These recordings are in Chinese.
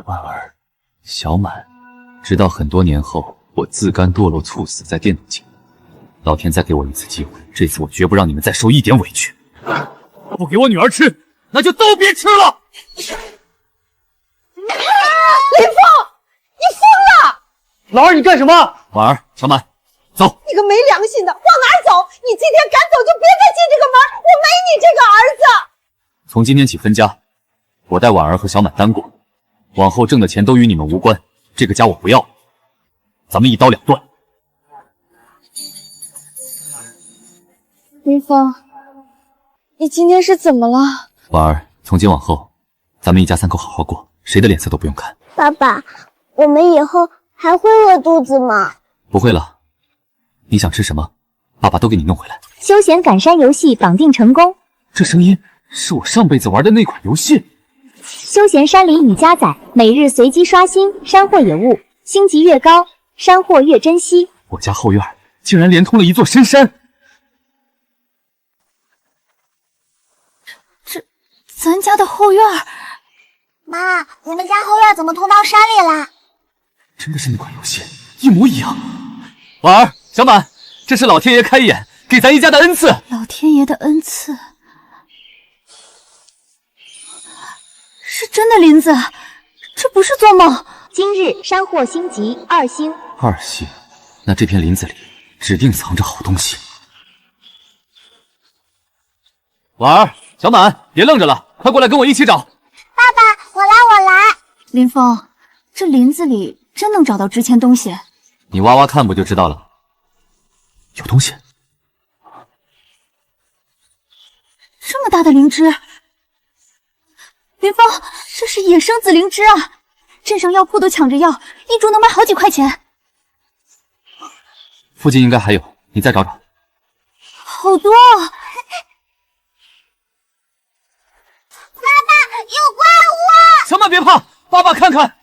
婉儿，小满，直到很多年后，我自甘堕落猝死在电脑前。老天再给我一次机会，这次我绝不让你们再受一点委屈。不给我女儿吃，那就都别吃了！林峰，你疯了！老二，你干什么？婉儿，小满，走！你个没良心的，往哪儿走？你今天敢走就别再进这个门！我没你这个儿子！从今天起分家，我带婉儿和小满单过，往后挣的钱都与你们无关。这个家我不要了，咱们一刀两断。林峰，你今天是怎么了？婉儿，从今往后，咱们一家三口好好过，谁的脸色都不用看。爸爸，我们以后还会饿肚子吗？不会了，你想吃什么，爸爸都给你弄回来。休闲赶山游戏绑定成功，这声音是我上辈子玩的那款游戏。休闲山林已加载，每日随机刷新山货野物，星级越高，山货越珍惜。我家后院竟然连通了一座深山。咱家的后院。妈，我们家后院怎么通到山里啦？真的是那款游戏，一模一样。婉儿，小满，这是老天爷开眼给咱一家的恩赐。老天爷的恩赐，是真的林子，这不是做梦。今日山货星级2星。2星，那这片林子里指定藏着好东西。婉儿，小满，别愣着了，快过来跟我一起找。爸爸，我来。林峰，这林子里真能找到值钱东西？你挖挖看不就知道了。有东西。这么大的灵芝，林峰，这是野生紫灵芝啊！镇上药铺都抢着要，一株能卖好几块钱。附近应该还有，你再找找。好多啊！爸爸，有怪物！小满别怕，爸爸看看。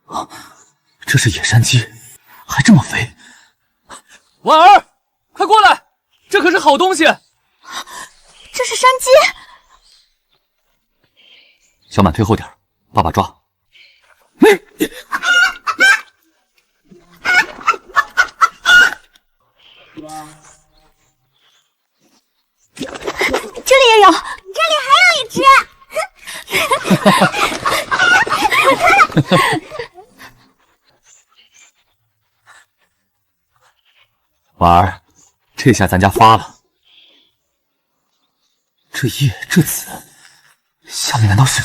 啊，这是野山鸡，还这么肥。婉儿，快过来，这可是好东西。这是山鸡。小满退后点，爸爸抓。这里也有，这里还有一只。婉儿，这下咱家发了。这叶这籽，下面难道是？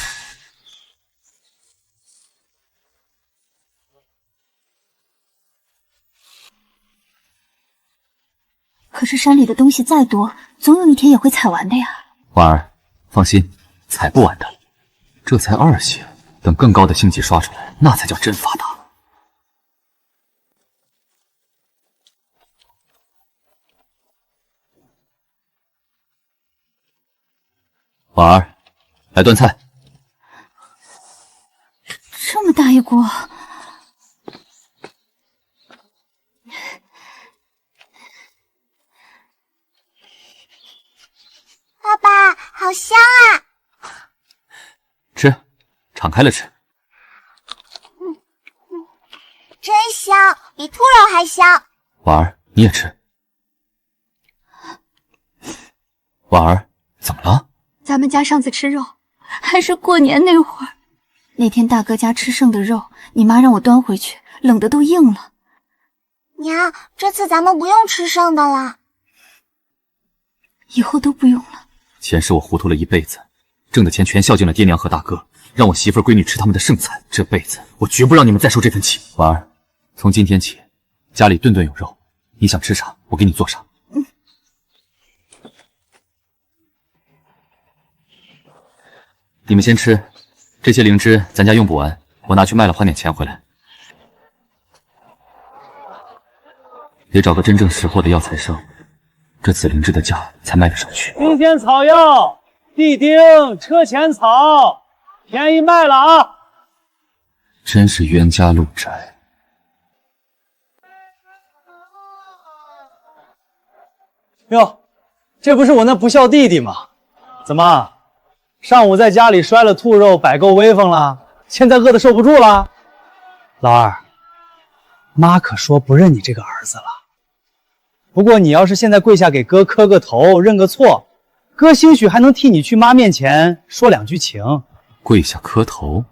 可是山里的东西再多，总有一天也会采完的呀。婉儿，放心，采不完的。这才2星，等更高的星级刷出来，那才叫真发达。婉儿，来端菜。这么大一锅，爸爸，好香啊！吃，敞开了吃。真香，比兔肉还香。婉儿，你也吃。婉儿，怎么了？咱们家上次吃肉，还是过年那会儿。那天大哥家吃剩的肉，你妈让我端回去，冷的都硬了。娘，这次咱们不用吃剩的了。以后都不用了。前世我糊涂了一辈子，挣的钱全孝敬了爹娘和大哥，让我媳妇儿闺女吃他们的剩菜。这辈子我绝不让你们再受这份气。婉儿，从今天起，家里顿顿有肉，你想吃啥，我给你做啥。你们先吃，这些灵芝咱家用不完，我拿去卖了换点钱回来。得找个真正识货的药材商，这紫灵芝的价才卖得上去。新鲜草药，地丁车前草，便宜卖了啊！真是冤家路窄。哟，这不是我那不孝弟弟吗？怎么，上午在家里摔了兔肉，摆够威风了，现在饿得受不住了？老二，妈可说不认你这个儿子了。不过你要是现在跪下给哥磕个头，认个错，哥兴许还能替你去妈面前说两句情。跪下磕头，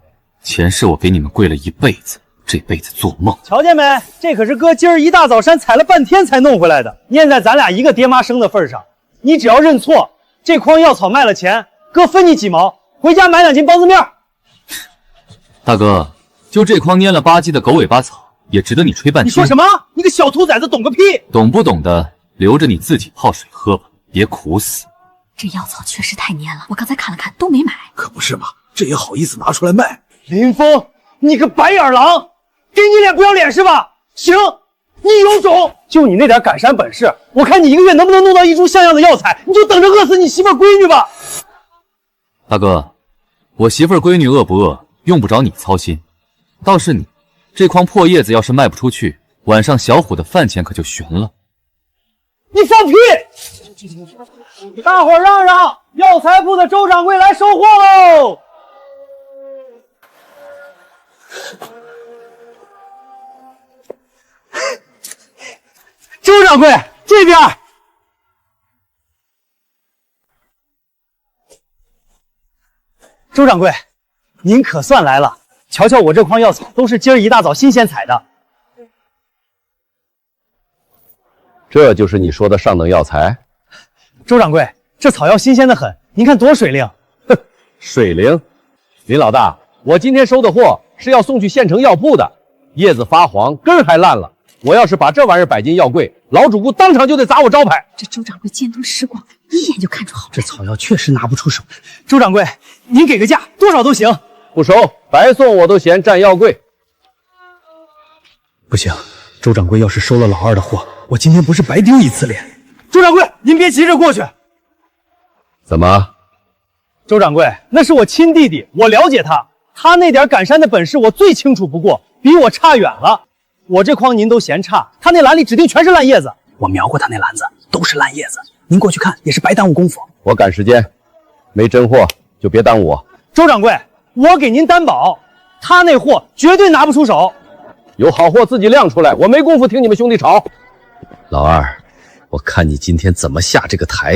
前世我给你们跪了一辈子，这辈子做梦。瞧见没？这可是哥今儿一大早山踩了半天才弄回来的。念在咱俩一个爹妈生的份上，你只要认错，这筐药草卖了钱，哥分你几毛，回家买2斤包子面。大哥，就这筐蔫了吧唧的狗尾巴草，也值得你吹半天。你说什么？你个小兔崽子，懂个屁！懂不懂的，留着你自己泡水喝吧，别苦死。这药草确实太蔫了，我刚才看了看，都没买。可不是嘛，这也好意思拿出来卖？林峰，你个白眼狼，给你脸不要脸是吧？行，你有种！就你那点赶山本事，我看你1个月能不能弄到1株像样的药材，你就等着饿死你媳妇闺女吧。大哥，我媳妇闺女饿不饿，用不着你操心。倒是你，这筐破叶子要是卖不出去，晚上小虎的饭钱可就悬了。你放屁！大伙儿让让，药材铺的周掌柜来收货喽！周掌柜，这边。周掌柜，您可算来了。瞧瞧我这筐药草，都是今儿一大早新鲜采的。这就是你说的上等药材？周掌柜，这草药新鲜的很，您看多水灵。哼，水灵。林老大，我今天收的货是要送去县城药铺的，叶子发黄，根儿还烂了。我要是把这玩意儿摆进药柜，老主顾当场就得砸我招牌。这周掌柜见多识广，一眼就看出好赖。这草药确实拿不出手。周掌柜，您给个价，多少都行。不收，白送我都嫌占药柜。不行，周掌柜要是收了老二的货，我今天不是白丢一次脸。周掌柜，您别急着过去。怎么？周掌柜，那是我亲弟弟，我了解他，他那点赶山的本事我最清楚不过，比我差远了。我这筐您都嫌差，他那篮里指定全是烂叶子。我瞄过他那篮子，都是烂叶子。您过去看也是白耽误功夫。我赶时间，没真货就别耽误我。周掌柜，我给您担保，他那货绝对拿不出手。有好货自己亮出来，我没工夫听你们兄弟吵。老二，我看你今天怎么下这个台。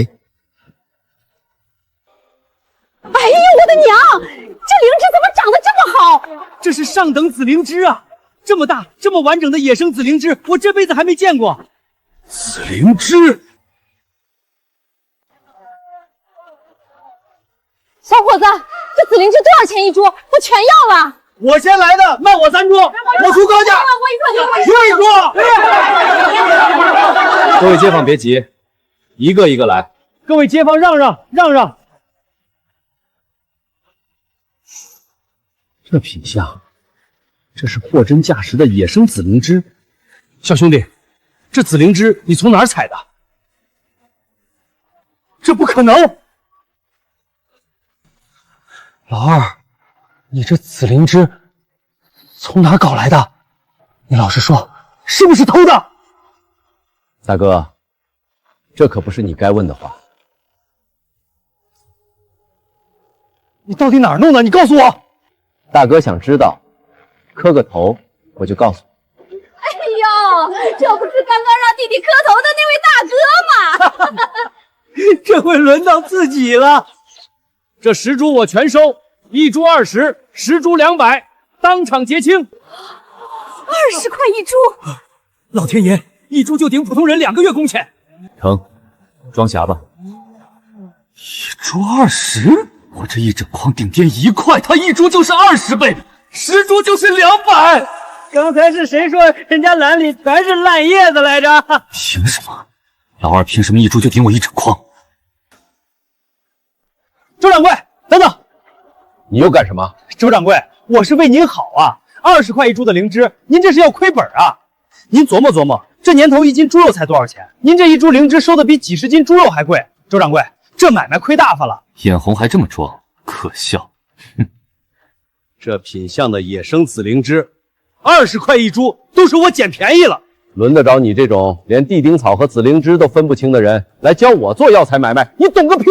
哎呦我的娘，这灵芝怎么长得这么好？这是上等紫灵芝啊！这么大这么完整的野生紫灵芝，我这辈子还没见过。紫灵芝，小伙子，这紫灵芝多少钱1株？我全要了。我先来的，卖我3株，我出高价。我1株。各位街坊别急，一个一个来。各位街坊让让。这品相，这是货真价实的野生紫灵芝。小兄弟，这紫灵芝你从哪儿采的？这不可能！老二，你这紫灵芝从哪儿搞来的？你老实说，是不是偷的？大哥，这可不是你该问的话。你到底哪儿弄的？你告诉我。大哥想知道，磕个头我就告诉你。哎呦，这不是刚刚让弟弟磕头的那位大哥吗？这回轮到自己了。这10株我全收，1株20，10株200，当场结清。20块1株，老天爷，1株就顶普通人2个月工钱。成，装匣吧。1株20，我这一整筐顶掂1块，他1株就是20倍，10株就是200。刚才是谁说人家篮里全是烂叶子来着？凭什么？老二凭什么1株就顶我一整筐？周掌柜，等等！你又干什么？周掌柜，我是为您好啊！20块1株的灵芝，您这是要亏本啊！您琢磨琢磨，这年头1斤猪肉才多少钱？您这1株灵芝收的比几十斤猪肉还贵，周掌柜，这买卖亏大发了！眼红还这么装，可笑！哼，这品相的野生紫灵芝，20块1株，都是我捡便宜了。轮得着你这种连地丁草和紫灵芝都分不清的人来教我做药材买卖？你懂个屁！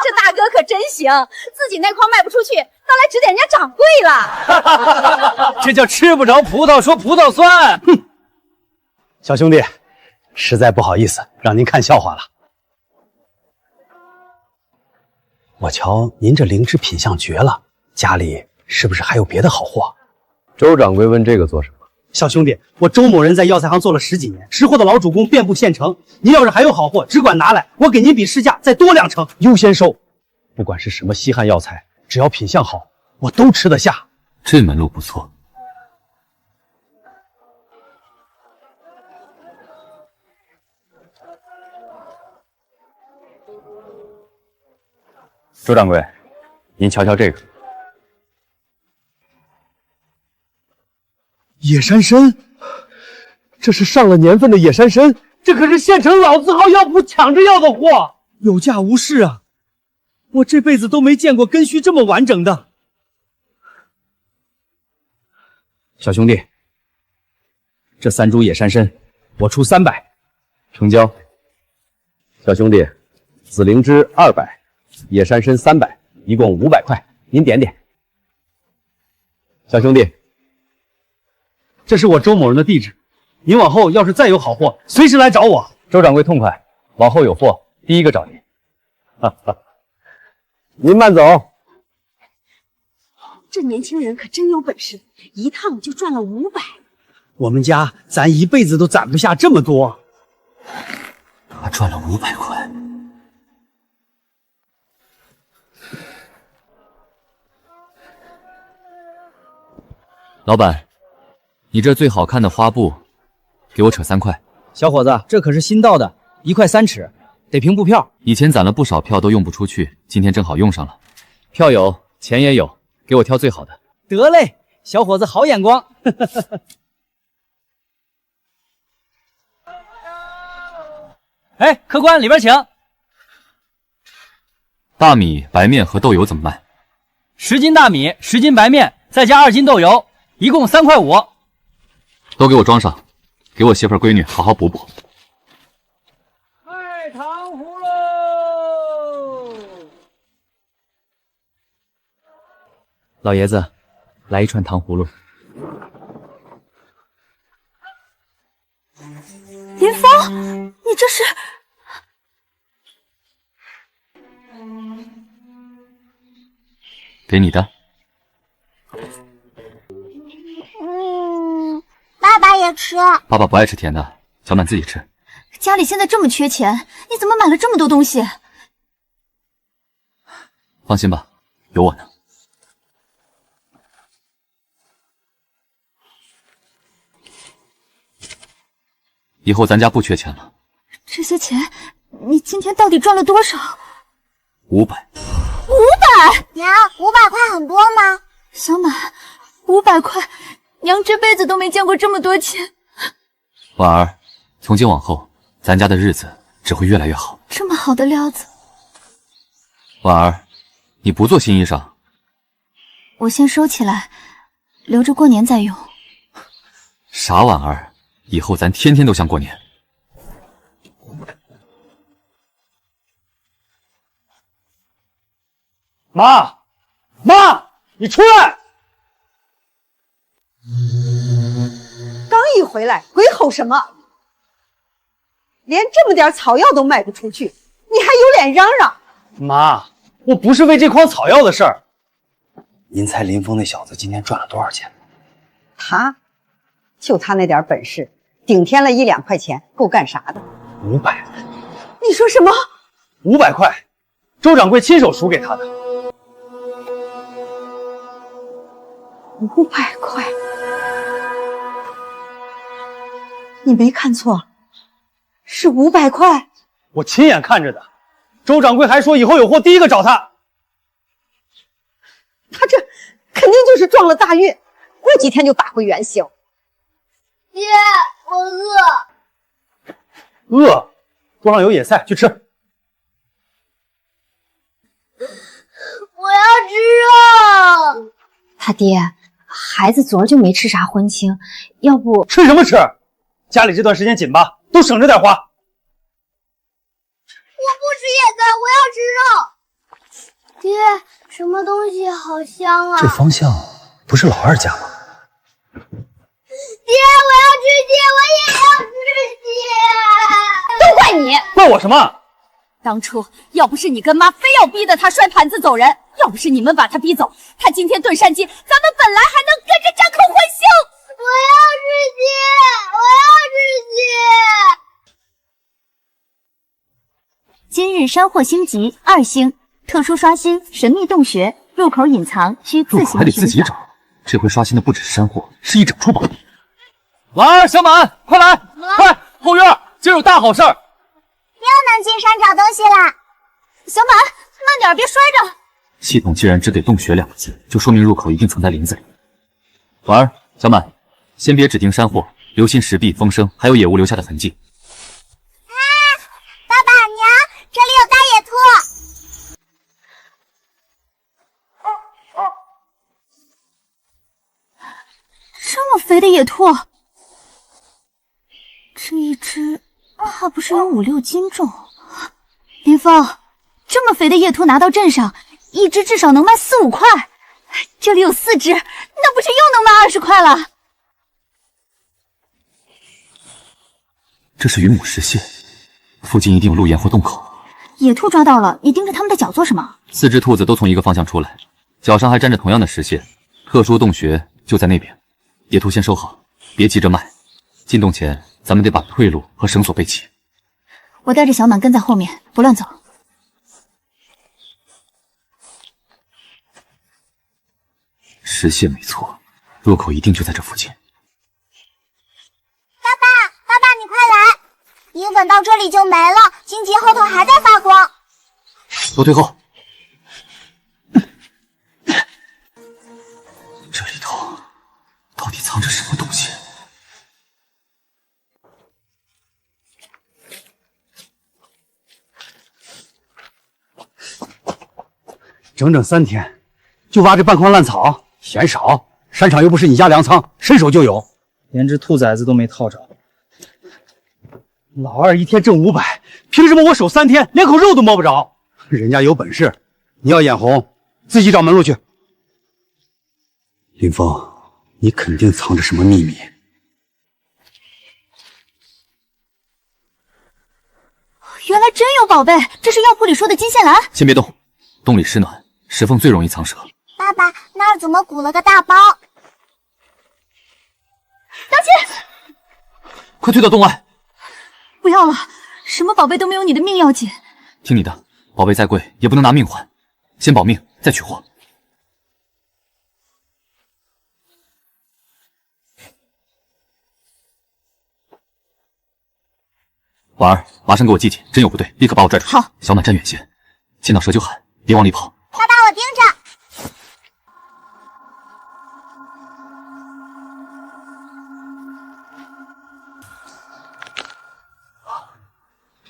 这这大哥可真行，自己那筐卖不出去，倒来指点人家掌柜了。这叫吃不着葡萄说葡萄酸。哼，小兄弟，实在不好意思，让您看笑话了。我瞧您这灵芝品相绝了，家里是不是还有别的好货？周掌柜问这个做什么？小兄弟，我周某人在药材行做了10几年，识货的老主公遍布县城。您要是还有好货，只管拿来，我给您比市价再多2成，优先收。不管是什么稀罕药材，只要品相好，我都吃得下。这门路不错。周掌柜，您瞧瞧这个。野山参，这是上了年份的野山参，这可是县城老字号药铺抢着要的货，有价无市啊！我这辈子都没见过根须这么完整的。小兄弟，这3株野山参我出300，成交。小兄弟，紫灵芝200，野山参300，一共500块，您点点。小兄弟，这是我周某人的地址，您往后要是再有好货，随时来找我。周掌柜痛快，往后有货第一个找您。哈哈，您慢走。这年轻人可真有本事，一趟就赚了500。我们家咱一辈子都攒不下这么多。他赚了500块。老板，你这最好看的花布，给我扯3块。小伙子，这可是新到的，1块3尺，得凭布票。以前攒了不少票都用不出去，今天正好用上了。票有，钱也有，给我挑最好的。得嘞，小伙子好眼光。哎，客官里边请。大米、白面和豆油怎么卖？10斤大米，10斤白面，再加2斤豆油，一共3块5。都给我装上，给我媳妇儿闺女好好补补。卖糖葫芦。老爷子，来一串糖葫芦。林峰，你这是？给你的。爸爸也吃。爸爸不爱吃甜的，小满自己吃。家里现在这么缺钱，你怎么买了这么多东西？放心吧，有我呢。以后咱家不缺钱了。这些钱，你今天到底赚了多少？500。娘，500块很多吗？小满，500块，娘这辈子都没见过这么多钱。婉儿，从今往后，咱家的日子只会越来越好。这么好的料子，婉儿，你不做新衣裳？我先收起来，留着过年再用。傻婉儿，以后咱天天都像过年。妈，你出来！刚一回来，鬼吼什么？连这么点草药都卖不出去，你还有脸嚷嚷？妈，我不是为这筐草药的事儿。您猜林峰那小子今天赚了多少钱？就他那点本事，顶添了1、2块钱，够干啥的？500。你说什么？500块，周掌柜亲手赎给他的。500块？你没看错，是500块。我亲眼看着的。周掌柜还说以后有货第一个找他。他这肯定就是撞了大运，过几天就打回原形。爹，我饿。饿？桌上有野菜，去吃。我要吃肉。他爹，孩子昨儿就没吃啥荤腥，要不吃什么吃？家里这段时间紧吧，都省着点花。我不吃野菜，我要吃肉。什么东西好香啊！这方向不是老二家吗？爹，我要吃鸡，我也要吃鸡！都怪你！怪我什么？当初要不是你跟妈非要逼得他摔盘子走人，要不是你们把他逼走，他今天炖山鸡，咱们本来还能跟着张口欢笑。我要吃鸡，我要吃鸡！今日山货星级2星，特殊刷新神秘洞穴，入口隐藏，需自入口还得行寻找。自己找。这回刷新的不只是山货，是一整处宝地。老二、小满，快来，快，后院今儿有大好事儿！又能进山找东西啦！小满，慢点，别摔着。系统既然只给洞穴2个字，就说明入口一定藏在林子里。婉儿、小满，先别指定山货，留心石壁、风声，还有野物留下的痕迹。爸爸娘，这里有大野兔！这么肥的野兔，这一只怕不是有5、6斤重。林峰，这么肥的野兔拿到镇上，一只至少能卖4、5块。这里有4只，那不是又能卖20块了？这是云母石蟹，附近一定有路沿或洞口。野兔抓到了，你盯着它们的脚做什么4只兔子都从一个方向出来，脚上还沾着同样的石蟹，特殊洞穴就在那边。野兔先收好，别急着卖。进洞前，咱们得把退路和绳索备齐。我带着小满跟在后面，不乱走。石蟹没错，入口一定就在这附近。爸爸，你快来！银粉到这里就没了，荆棘后头还在发光。都退后。这里头到底藏着什么东西？整整3天，就挖这半筐烂草，嫌少？山上又不是你家粮仓，伸手就有，连只兔崽子都没套着。老二一天挣500，凭什么我守3天连口肉都摸不着？人家有本事，你要眼红，自己找门路去。林峰，你肯定藏着什么秘密。原来真有宝贝，这是药铺里说的金线兰。先别动，洞里湿暖，石缝最容易藏蛇。爸爸，那儿怎么鼓了个大包？当心！快退到洞外！不要了，什么宝贝都没有你的命要紧。听你的，宝贝再贵也不能拿命换，先保命再取货。婉儿，马上给我系紧，真有不对，立刻把我拽出去。好，小满站远些，见到蛇就喊，别往里跑。爸爸，我盯着。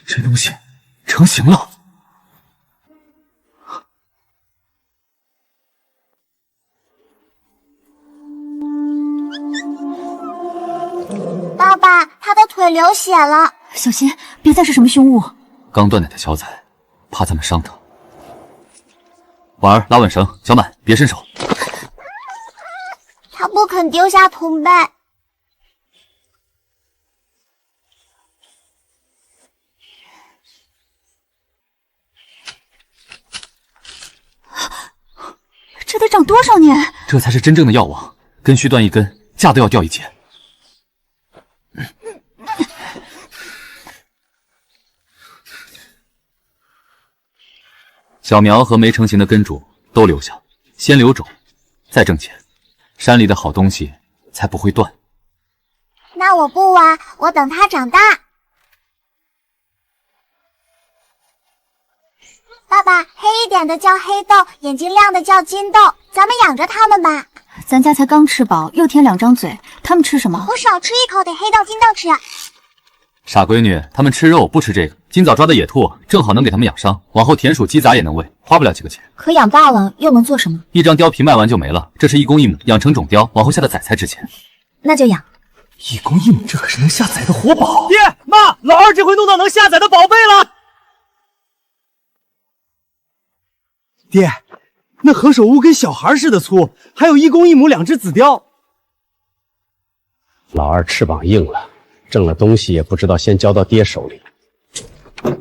这东西成型了。爸爸，他的腿流血了。小心，别再是什么凶物。刚断奶的小崽，怕咱们伤他。婉儿，拉稳绳，小满别伸手。他不肯丢下同伴。这得长多少年？这才是真正的药王，根须断一根，架都要掉一截。小苗和没成型的根主都留下，先留种，再挣钱。山里的好东西才不会断。那我不挖，我等它长大。爸爸，黑一点的叫黑豆，眼睛亮的叫金豆，咱们养着它们吧。咱家才刚吃饱，又添2张嘴，他们吃什么？我少吃一口，得黑豆金豆吃。傻闺女，他们吃肉不吃这个。今早抓的野兔正好能给他们养伤，往后田鼠鸡杂也能喂，花不了几个钱。可养大了又能做什么？一张貂皮卖完就没了，这是1公1母，养成种貂，往后下的崽才值钱。那就养。1公1母，这可是能下崽的活宝。爹妈，老二这回弄到能下崽的宝贝了。爹，那何首乌跟小孩似的粗，还有一公一母2只紫貂。老二翅膀硬了，挣了东西也不知道先交到爹手里。这么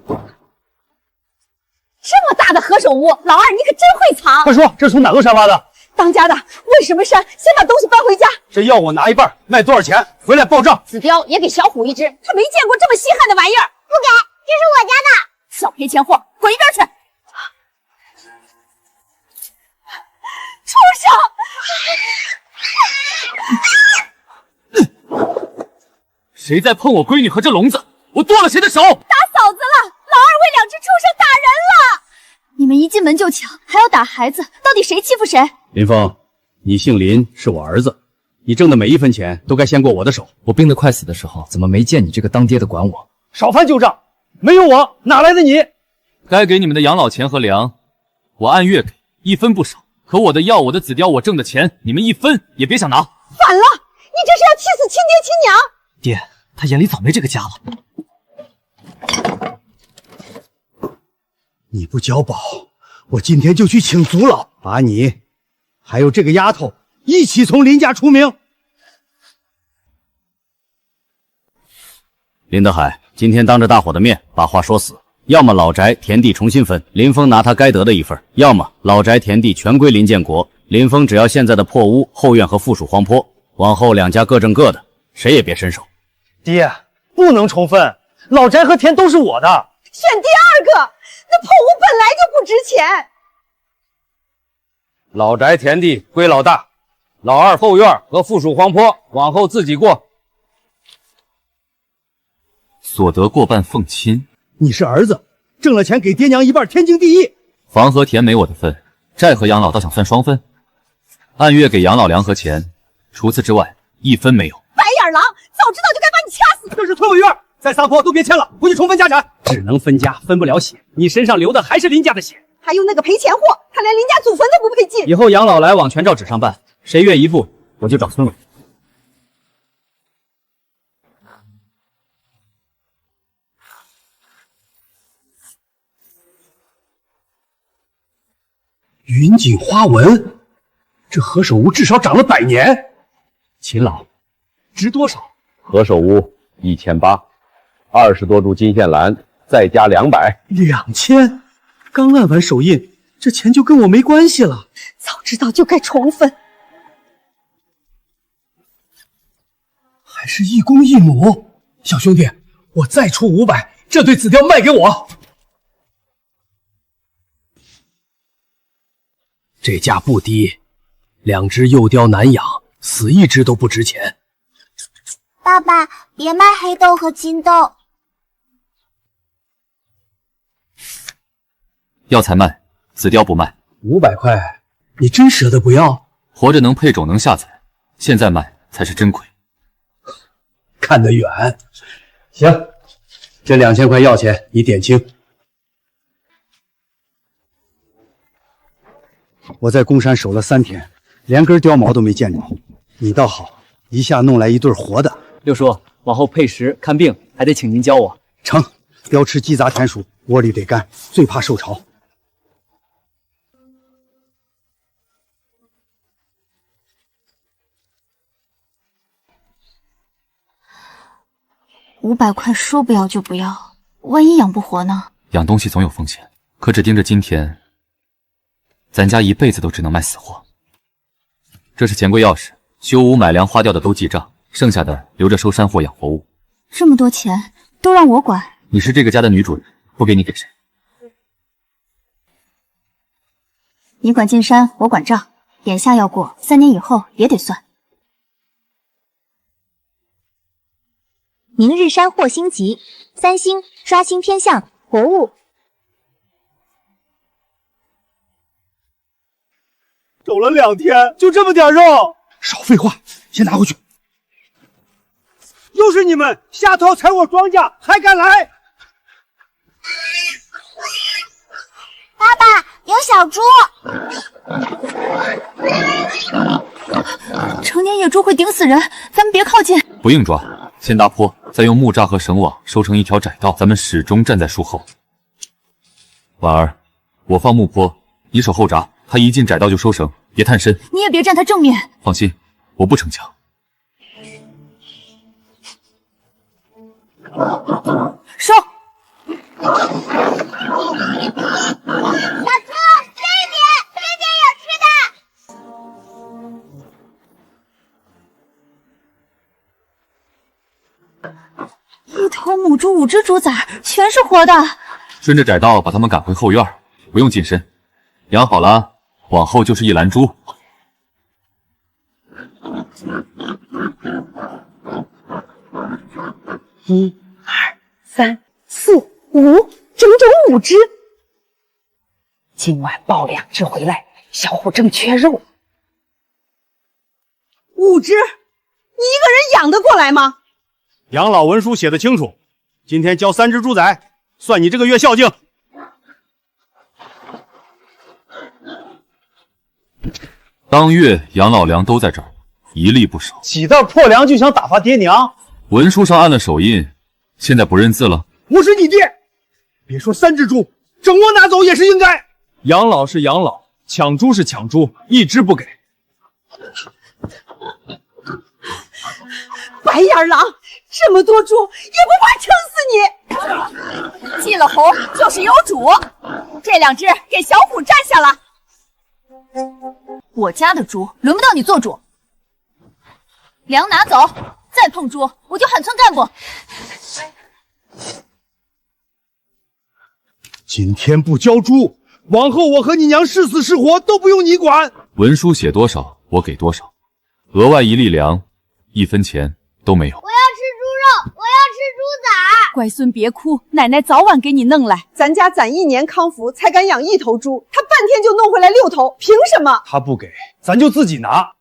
大的何首乌，老二你可真会藏！快说，这是从哪座山挖的？当家的问什么山？先把东西搬回家。这药我拿一半，卖多少钱？回来报账。紫貂也给小虎一只，他没见过这么稀罕的玩意儿。不给，这是我家的。小赔钱货，滚一边去！畜生！谁在碰我闺女和这笼子，我剁了谁的手！打嫂子了！老二为2只畜生打人了！你们一进门就抢，还要打孩子，到底谁欺负谁？林峰，你姓林，是我儿子，你挣的每一分钱都该先过我的手。我病得快死的时候，怎么没见你这个当爹的管我？少翻旧账，没有我哪来的你？该给你们的养老钱和粮，我按月给，1分不少。可我的药、我的紫貂、我挣的钱，你们1分也别想拿。反了！你这是要气死亲爹亲娘！爹，他眼里早没这个家了。你不交保，我今天就去请族老，把你还有这个丫头一起从林家除名。林德海，今天当着大伙的面把话说死，要么老宅田地重新分，林峰拿他该得的一份；要么老宅田地全归林建国，林峰只要现在的破屋、后院和附属荒坡，往后2家各挣各的，谁也别伸手。爹，不能重分，老宅和田都是我的。选第2个，那破屋本来就不值钱。老宅田地归老大，老二后院和附属荒坡往后自己过。所得过半奉亲。你是儿子，挣了钱给爹娘一半，天经地义。房和田没我的份，债和养老倒想算双分。按月给养老粮和钱，除此之外1分没有。白眼狼，早知道就该把你掐死。这是村委院，再撒泼都别签了，回去重分家产。只能分家，分不了血。你身上流的还是林家的血。还有那个赔钱货，他连林家祖坟都不配进。以后养老来往全照纸上办，谁愿一步，我就找村委。云锦花纹，这何首乌至少长了100年。秦老，值多少？何首乌1800，20多株金线兰，再加200。2000，刚按完手印，这钱就跟我没关系了。早知道就该重分。还是一公一母。小兄弟，我再出500，这对紫貂卖给我。这价不低，2只幼貂难养，死1只都不值钱。爸爸，别卖黑豆和金豆。药材卖，紫貂不卖。500块，你真舍得不要？活着能配种能下崽，现在卖才是真亏。看得远。行，这2000块药钱你点清。我在公山守了3天，连根貂毛都没见着。你倒好，一下弄来一对活的。六叔，往后配食看病还得请您教我。成，貂吃鸡杂田鼠，窝里得干，最怕受潮。500块说不要就不要，万一养不活呢？养东西总有风险，可只盯着今天，咱家一辈子都只能卖死货。这是钱柜钥匙，修屋买粮花掉的都记账，剩下的留着收山货养活物。这么多钱都让我管？你是这个家的女主人，不给你给谁？你管进山，我管账，眼下要过，3年以后也得算。明日山获星级，3星刷新天象，活物。守了2天，就这么点肉？少废话，先拿回去。又是你们下头踩我庄稼，还敢来？爸爸，有小猪。成年野猪会顶死人，咱们别靠近。不硬抓，先搭坡，再用木栅和绳网收成一条窄道，咱们始终站在树后。婉儿，我放木坡，你守后闸，他一进窄道就收绳，别探身。你也别站他正面。放心，我不逞强。收。小猪，这边有吃的。一头母猪，5只猪崽，全是活的。顺着窄道把他们赶回后院，不用近身。养好了，往后就是一篮猪。1、2、3、4、5，整整5只。今晚抱2只回来，小虎正缺肉。5只，你一个人养得过来吗？养老文书写的清楚，今天交3只猪仔，算你这个月孝敬。当月养老粮都在这儿，一粒不少。几袋破粮就想打发爹娘？文书上按了手印，现在不认字了？我是你爹，别说3只猪，整窝拿走也是应该。养老是养老，抢猪是抢猪，一只不给。白眼狼，这么多猪也不怕撑死你！进了猴就是有主，这2只给小虎占下了。我家的猪轮不到你做主。粮拿走，再碰猪我就喊村干部。今天不交猪，往后我和你娘是死是活都不用你管。文书写多少，我给多少，额外1粒粮，1分钱都没有。我要吃猪肉，我要吃猪崽。乖孙别哭，奶奶早晚给你弄来。咱家攒1年康福才敢养1头猪，他半天就弄回来6头，凭什么？他不给，咱就自己拿。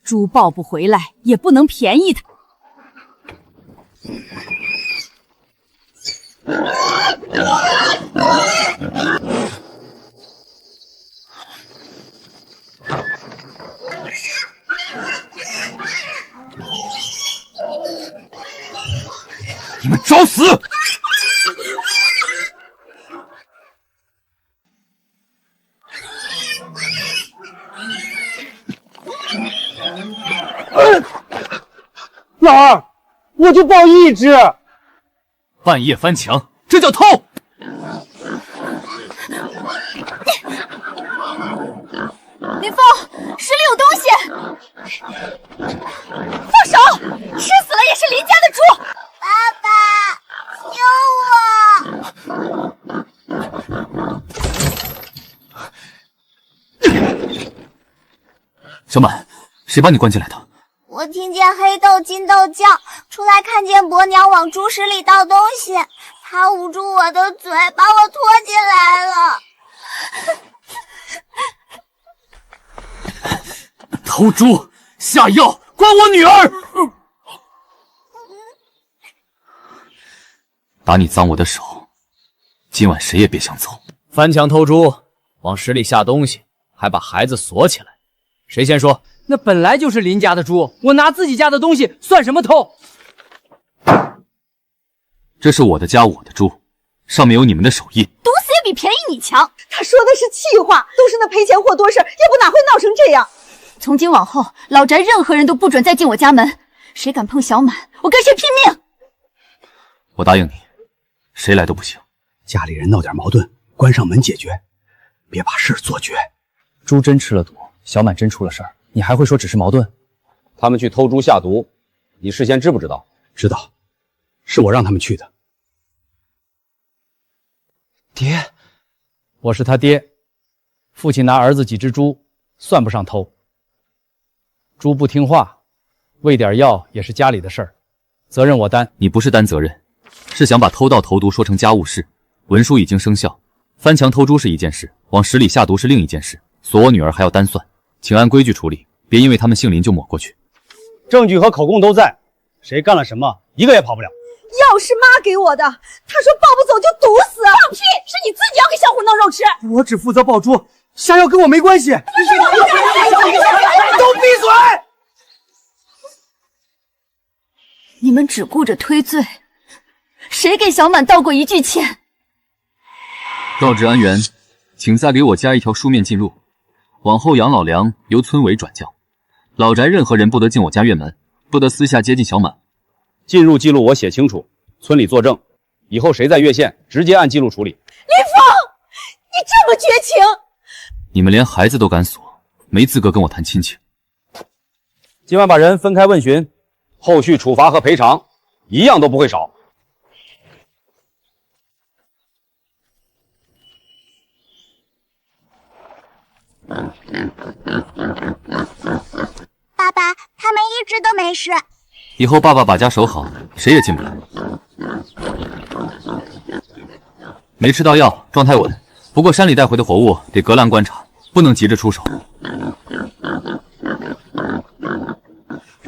猪抱不回来，也不能便宜他。你们找死！老二，我就抱1只。半夜翻墙，这叫偷！林峰，手里有东西！放手！吃死了也是林家的猪！爸爸，救我！小满，谁把你关进来的？我听见黑豆、金豆叫，出来看见伯娘往猪食里倒东西，她捂住我的嘴，把我拖进来了。偷猪下药，关我女儿！打你脏我的手，今晚谁也别想走。翻墙偷猪，往屎里下东西，还把孩子锁起来，谁先说？那本来就是林家的猪，我拿自己家的东西算什么偷？这是我的家，我的猪，上面有你们的手印。毒死也比便宜你强。他说的是气话，都是那赔钱货多事，要不哪会闹成这样？从今往后，老宅任何人都不准再进我家门，谁敢碰小满，我跟谁拼命！我答应你，谁来都不行。家里人闹点矛盾，关上门解决，别把事做绝。猪真吃了毒，小满真出了事儿，你还会说只是矛盾？他们去偷猪下毒，你事先知不知道？知道，是我让他们去的。爹，我是他爹，父亲拿儿子几只猪，算不上偷。猪不听话，喂点药也是家里的事儿，责任我担。你不是担责任，是想把偷盗投毒说成家务事。文书已经生效，翻墙偷猪是一件事，往屎里下毒是另一件事。锁我女儿还要单算，请按规矩处理，别因为他们姓林就抹过去。证据和口供都在，谁干了什么，一个也跑不了。药是妈给我的，她说抱不走就毒死。放屁！是你自己要给小虎弄肉吃。我只负责抱猪，下药跟我没关系。都闭嘴！你们只顾着推罪，谁给小满道过一句歉？告知安源，请再给我加一条书面记录，往后养老粮由村委转交，老宅任何人不得进我家院门，不得私下接近小满。进入记录我写清楚，村里作证，以后谁在越线，直接按记录处理。林峰，你这么绝情！你们连孩子都敢锁，没资格跟我谈亲情。今晚把人分开问询，后续处罚和赔偿一样都不会少。爸爸，他们一直都没事。以后爸爸把家守好，谁也进不来。没吃到药，状态稳。不过山里带回的活物得隔栏观察，不能急着出手。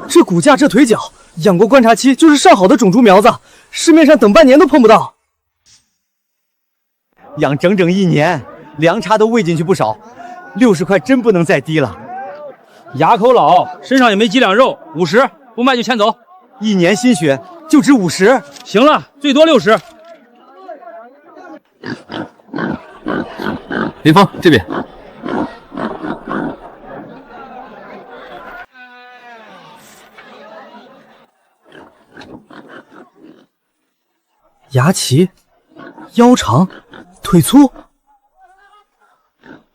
这骨架，这腿脚，养过观察期就是上好的种猪苗子，市面上等半年都碰不到。养整整1年，粮差都喂进去不少，60块真不能再低了。牙口老，身上也没几两肉，50，不卖就牵走。1年心血就值50，行了，最多60。林峰这边。牙齐，腰长，腿粗，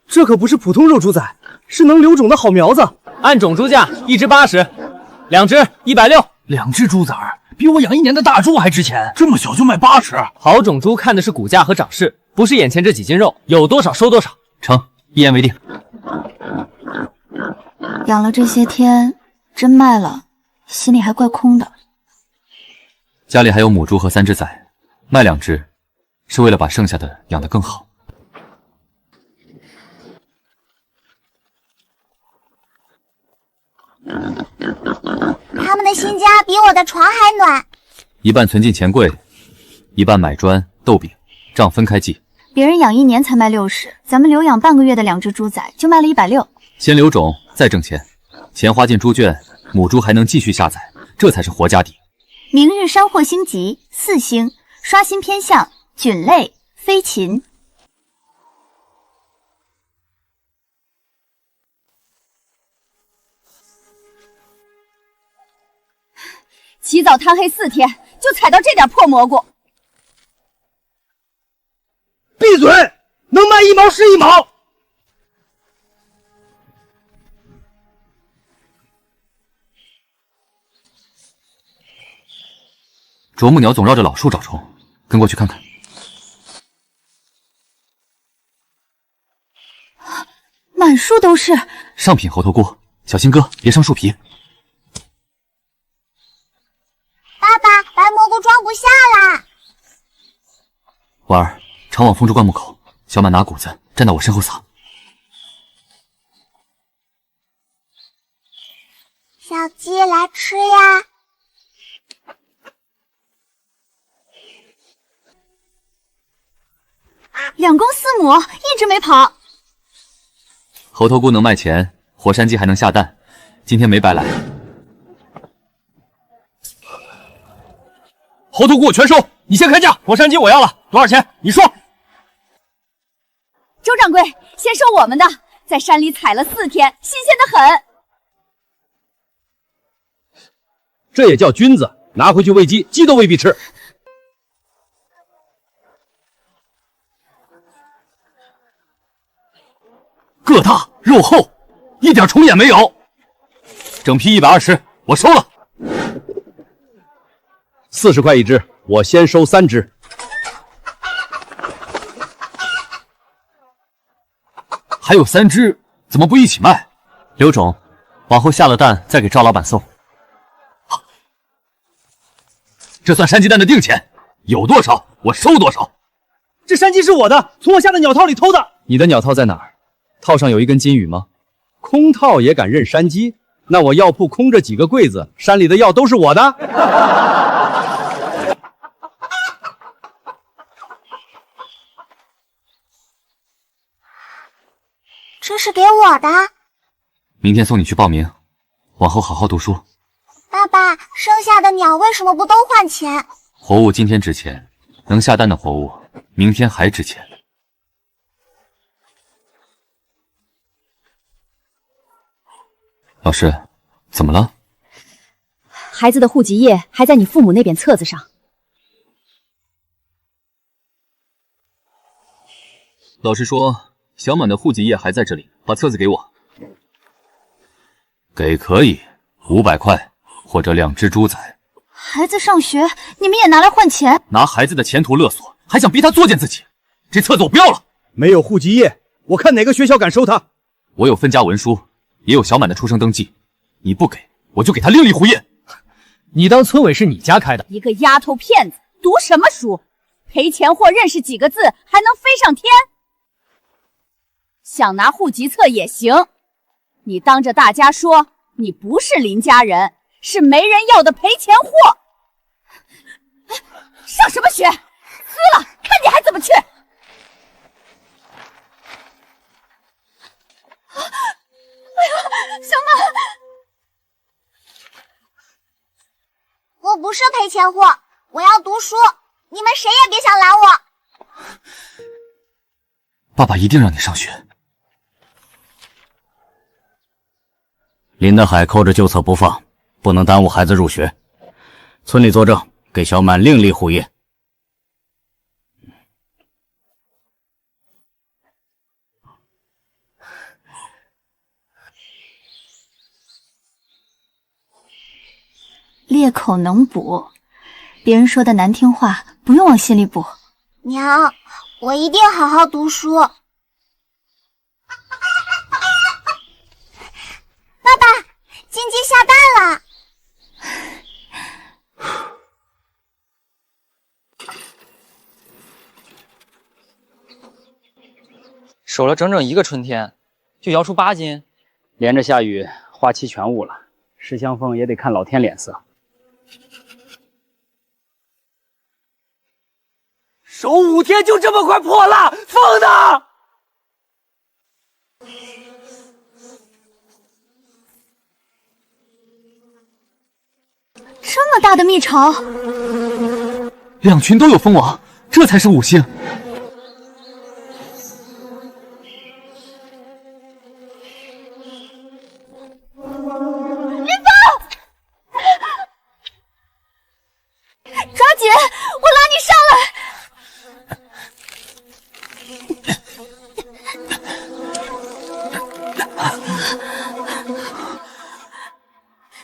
这可不是普通肉猪仔，是能留种的好苗子。按种猪价，1只80，2只160，2只猪崽儿比我养1年的大猪还值钱，这么小就卖80。好种猪看的是骨架和长势，不是眼前这几斤肉，有多少收多少。成，一言为定。养了这些天，真卖了，心里还怪空的。家里还有母猪和3只崽，卖2只，是为了把剩下的养得更好。他们的新家比我的床还暖。一半存进钱柜，一半买砖、豆饼，账分开记。别人养1年才卖60，咱们留养半个月的2只猪仔就卖了160。先留种，再挣钱，钱花进猪圈，母猪还能继续下崽，这才是活家底。明日山祸星吉4星，刷新偏向菌类、飞禽。起早贪黑4天，就采到这点破蘑菇。闭嘴！能卖1毛是1毛。啄木鸟总绕着老树找虫，跟过去看看。满树都是上品猴头菇，小心割，别伤树皮。爸爸，白蘑菇装不下啦！婉儿，常往风烛灌木口，小满拿谷子站到我身后撒。小鸡来吃呀！两公4母，一直没跑。猴头菇能卖钱，火山鸡还能下蛋，今天没白来。猴头菇我全收，你先开价。火山鸡我要了，多少钱？你说。周掌柜，先收我们的，在山里采了4天，新鲜的很。这也叫菌子，拿回去喂鸡，鸡都未必吃。个大肉厚，一点虫眼没有。整批120，我收了。40块1只，我先收3只。还有3只，怎么不一起卖？刘总，往后下了蛋再给赵老板送。这算山鸡蛋的定钱，有多少我收多少。这山鸡是我的，从我下的鸟套里偷的。你的鸟套在哪儿？套上有一根金羽吗？空套也敢认山鸡？那我药铺空着几个柜子，山里的药都是我的。这是给我的。明天送你去报名，往后好好读书。爸爸，剩下的鸟为什么不都换钱？活物今天值钱，能下蛋的活物明天还值钱。老师，怎么了？孩子的户籍页还在你父母那本册子上。老师说小满的户籍页还在这里，把册子给我。给可以，500块或者2只猪仔。孩子上学，你们也拿来换钱？拿孩子的前途勒索，还想逼他作践自己？这册子我不要了。没有户籍页，我看哪个学校敢收他？我有分家文书，也有小满的出生登记，你不给，我就给他另立户页。你当村委是你家开的？一个丫头片子，读什么书？赔钱货认识几个字还能飞上天？想拿户籍册也行，你当着大家说你不是林家人，是没人要的赔钱货。上什么学？喝了，看你还怎么去！哎呀，小满，我不是赔钱货，我要读书，你们谁也别想拦我。爸爸一定让你上学。林德海扣着旧册不放，不能耽误孩子入学。村里作证，给小满另立户页。裂口能补，别人说的难听话不用往心里补。娘，我一定好好读书。爸爸，金鸡下蛋了。守了整整1个春天，就摇出8斤，连着下雨，花期全误了。石香凤也得看老天脸色。守5天就这么快破了，凤呢？这么大的蜜巢2群都有封王，这才是5星。抓紧，我拉你上来。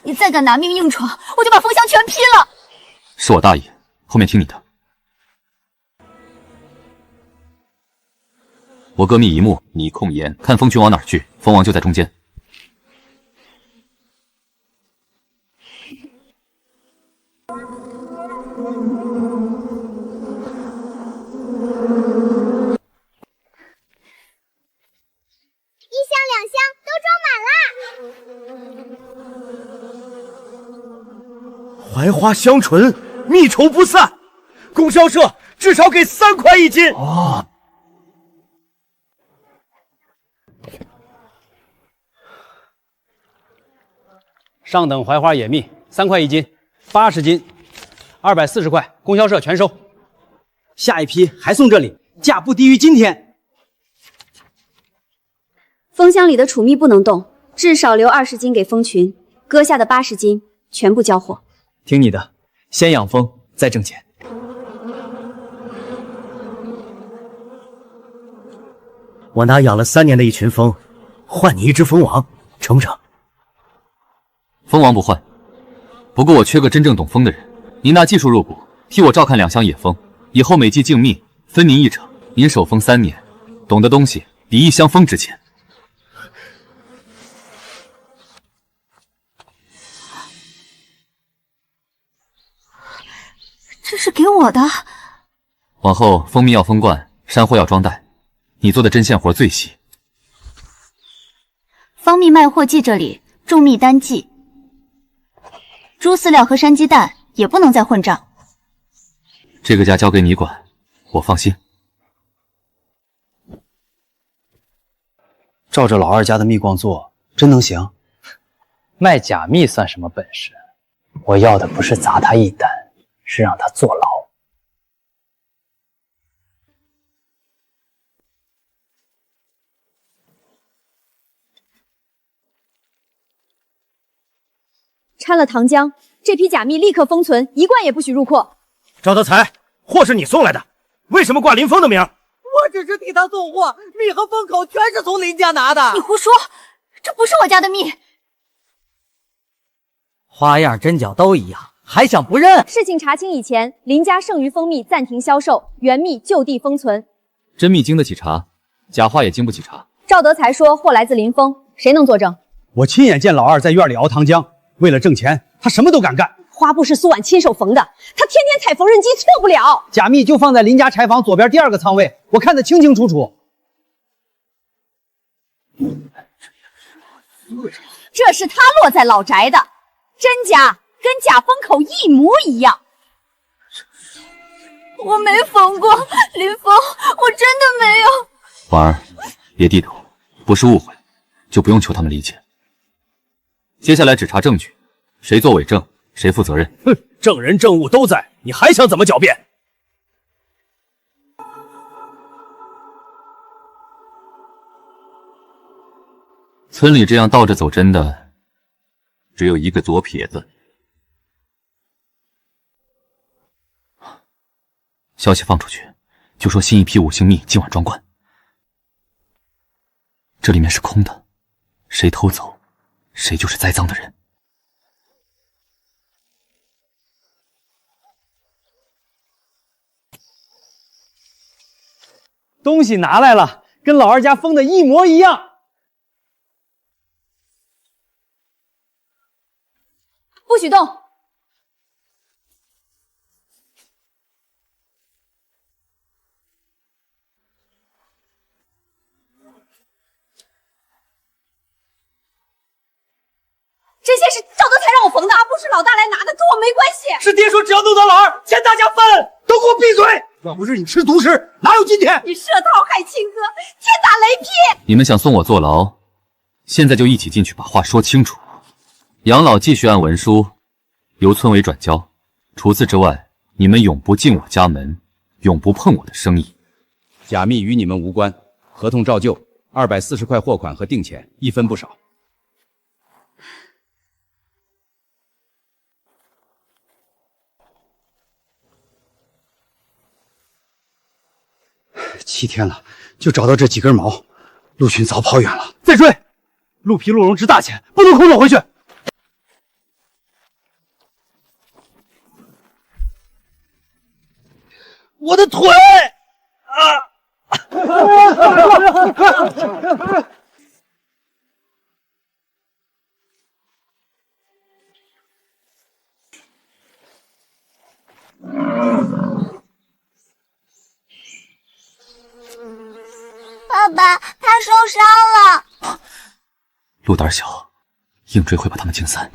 你再敢拿命硬闯，我就把封箱全劈了。是我大意，后面听你的。我割密一目，你控盐，看蜂群往哪儿去，蜂王就在中间。1箱2箱都装满啦！槐花香醇，蜜稠不散。供销社至少给3块1斤。哦，上等槐花野蜜3块1斤，80斤，240块，供销社全收。下一批还送这里，价不低于今天。蜂箱里的储蜜不能动，至少留20斤给蜂群，割下的80斤全部交货。听你的，先养蜂，再挣钱。我拿养了3年的一群蜂，换你1只蜂王，成不成？蜂王不换，不过我缺个真正懂蜂的人。您拿技术入股，替我照看2箱野蜂，以后每季竞蜜，分您1成。您守蜂3年，懂的东西比1箱蜂值钱。这是给我的。往后蜂蜜要封罐，山货要装袋，你做的针线活最细。方蜜卖货记这里，种蜜单记。猪饲料和山鸡蛋也不能再混账。这个家交给你管，我放心。照着老二家的蜜罐做，真能行？卖假蜜算什么本事？我要的不是砸他一单，是让他坐牢。掺了糖浆，这批假蜜立刻封存，一罐也不许入库。赵德才，货是你送来的，为什么挂林峰的名？我只是替他送货，蜜和封口全是从林家拿的。你胡说，这不是我家的蜜。花样针脚都一样，还想不认？事情查清以前，林家剩余蜂蜜暂停销售，原蜜就地封存。真蜜经得起查，假花也经不起查。赵德才说货来自林峰，谁能作证？我亲眼见老二在院里熬糖浆，为了挣钱，他什么都敢干。花布是苏婉亲手缝的，她天天踩缝纫机，错不了。假蜜就放在林家柴房左边第2个仓位，我看得清清楚楚。这是他落在老宅的，真假跟假封口一模一样。我没缝过，林峰，我真的没有。婉儿，别低头，不是误会，就不用求他们理解。接下来只查证据，谁做伪证，谁负责任。哼，证人证物都在，你还想怎么狡辩？村里这样倒着走真的，只有一个左撇子。消息放出去，就说新一批5星蜜今晚装罐。这里面是空的，谁偷走，谁就是栽赃的人。东西拿来了，跟老二家封的一模一样。不许动！这些是赵德才让我缝的，不是老大来拿的，跟我没关系。是爹说只要弄到老二，钱大家分。都给我闭嘴！要不是你吃独食，哪有今天？你设套害亲哥，天打雷劈！你们想送我坐牢，现在就一起进去把话说清楚。杨老继续按文书由村委转交，除此之外，你们永不进我家门，永不碰我的生意。假蜜与你们无关，合同照旧，240块货款和定钱，1分不少。7天了，就找到这几根毛，陆群早跑远了。再追，鹿皮鹿茸值大钱，不能空手回去。我的腿爸爸，他受伤了。鹿胆小，硬追会把他们惊散。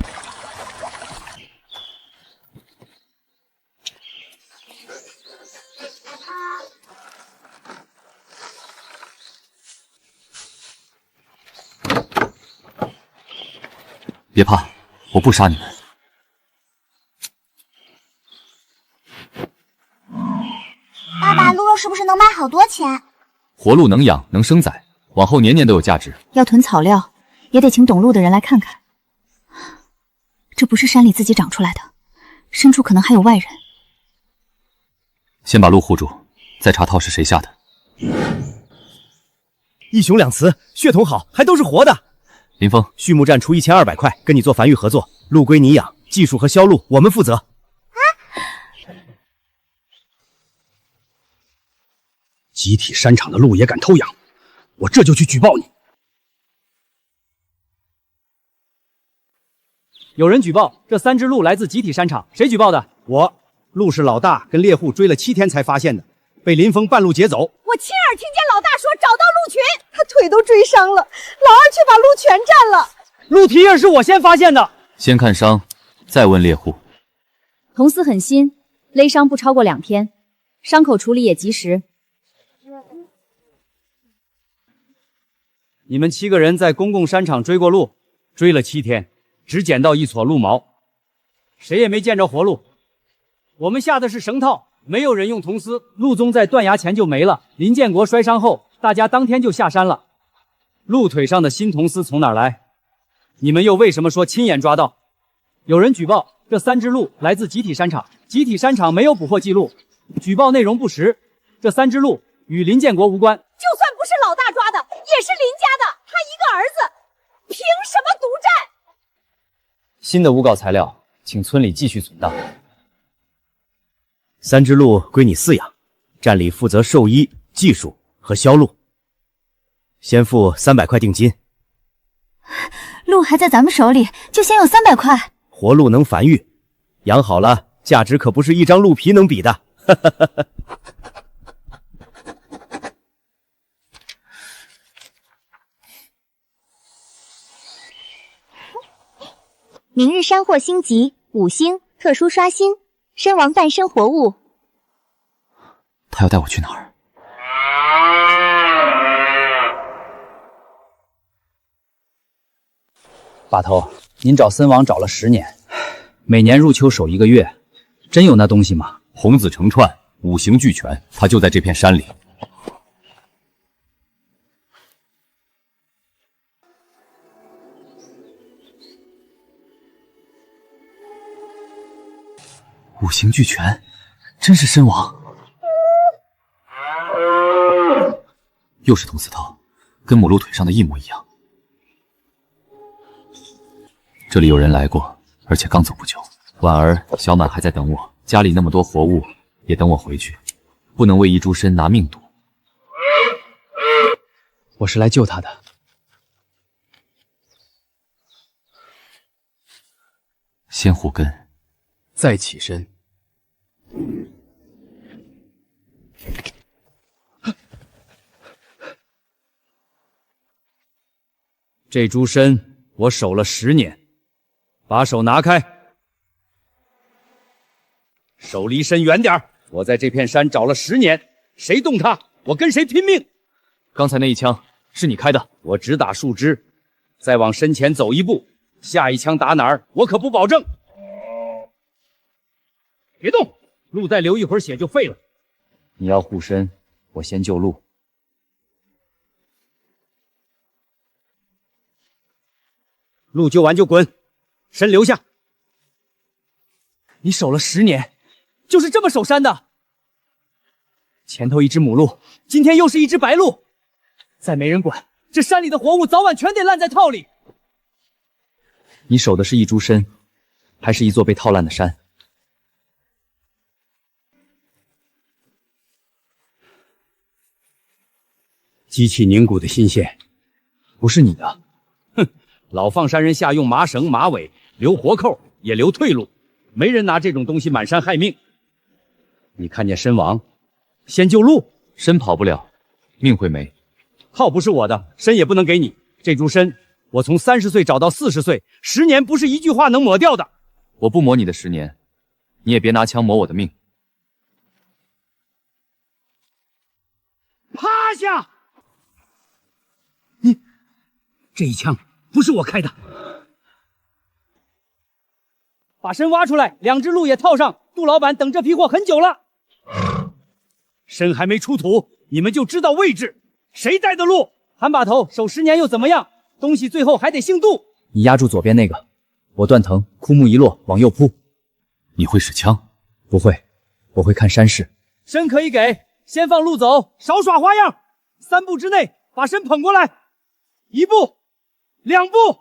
别怕，我不杀你们。爸爸，鹿肉是不是能卖好多钱？活鹿能养能生崽，往后年年都有价值。要囤草料，也得请懂路的人来看看。这不是山里自己长出来的，深处可能还有外人。先把鹿护住，再查套是谁下的。一雄两雌，血统好，还都是活的。林峰，畜牧站出1200块，跟你做繁育合作，鹿归你养，技术和销路我们负责。集体山场的鹿也敢偷养，我这就去举报你。有人举报，这3只鹿来自集体山场，谁举报的？我，鹿是老大跟猎户追了7天才发现的，被林峰半路劫走。我亲耳听见老大说找到鹿群，他腿都追伤了，老二却把鹿全占了。鹿蹄印是我先发现的。先看伤，再问猎户。铜丝很新，勒伤不超过2天，伤口处理也及时。你们7个人在公共山场追过鹿，追了7天，只捡到1撮鹿毛，谁也没见着活鹿。我们下的是绳套，没有人用铜丝，鹿鬃在断崖前就没了。林建国摔伤后，大家当天就下山了。鹿腿上的新铜丝从哪儿来？你们又为什么说亲眼抓到？有人举报这3只鹿来自集体山场，集体山场没有捕获记录，举报内容不实。这3只鹿与林建国无关。就算不是老大抓的，也是林家的，他一个儿子，凭什么独占？新的诬告材料，请村里继续存档。 3只鹿归你饲养，站里负责兽医、技术和销路。先付300块定金。鹿还在咱们手里，就先有300块。活鹿能繁育，养好了，价值可不是一张鹿皮能比的。明日山获星级5星特殊刷新，身亡诞生活物。他要带我去哪儿？把头，您找森王找了10年，每年入秋守1个月，真有那东西吗？红紫成串，5行俱全，它就在这片山里。5行俱全，真是身王。又是铜丝套，跟母鹿腿上的一模一样。这里有人来过，而且刚走不久。婉儿、小满还在等我，家里那么多活物，也等我回去，不能为一株参拿命赌。我是来救他的。先护根，再起身。这株参我守了10年，把手拿开，手离参远点儿。我在这片山找了10年，谁动它，我跟谁拼命。刚才那一枪是你开的？我只打树枝，再往身前走1步，下一枪打哪儿，我可不保证。别动，鹿再流一会儿血就废了。你要护身，我先救鹿。鹿救完就滚，参留下。你守了10年，就是这么守山的？前头一只母鹿，今天又是一只白鹿，再没人管，这山里的活物早晚全得烂在套里。你守的是一株参，还是一座被套烂的山？机器凝固的新线，不是你的。哼，老放山人下用麻绳、马尾，留活扣，也留退路，没人拿这种东西满山害命。你看见参王，先救鹿，参跑不了，命会没。套不是我的，参也不能给你。这株参，我从30岁找到40岁，10年不是一句话能抹掉的。我不抹你的10年，你也别拿枪抹我的命。趴下！你这一枪不是我开的。把参挖出来，2只鹿也套上。杜老板等这批货很久了，参还没出土，你们就知道位置。谁带的路？韩把头守10年又怎么样？东西最后还得姓杜。你压住左边那个，我断藤，枯木一落，往右扑。你会使枪？不会，我会看山势。参可以给，先放鹿走，少耍花样。3步之内把参捧过来，1步，2步。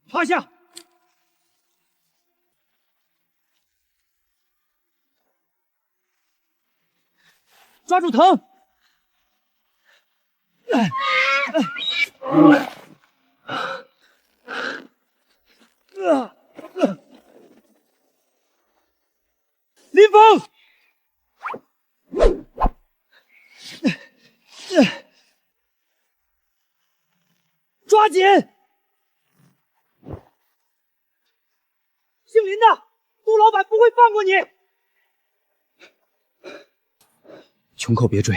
趴下！抓住藤！林峰！抓紧！姓林的，杜老板不会放过你。穷寇别追，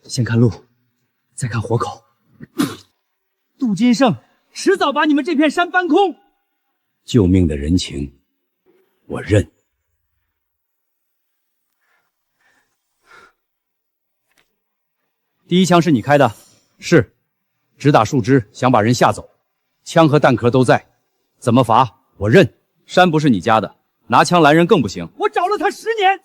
先看路，再看活口。杜金胜迟早把你们这片山搬空。救命的人情，我认。第一枪是你开的？是，只打树枝，想把人吓走。枪和弹壳都在，怎么罚我认。山不是你家的，拿枪拦人更不行。我找了他10年，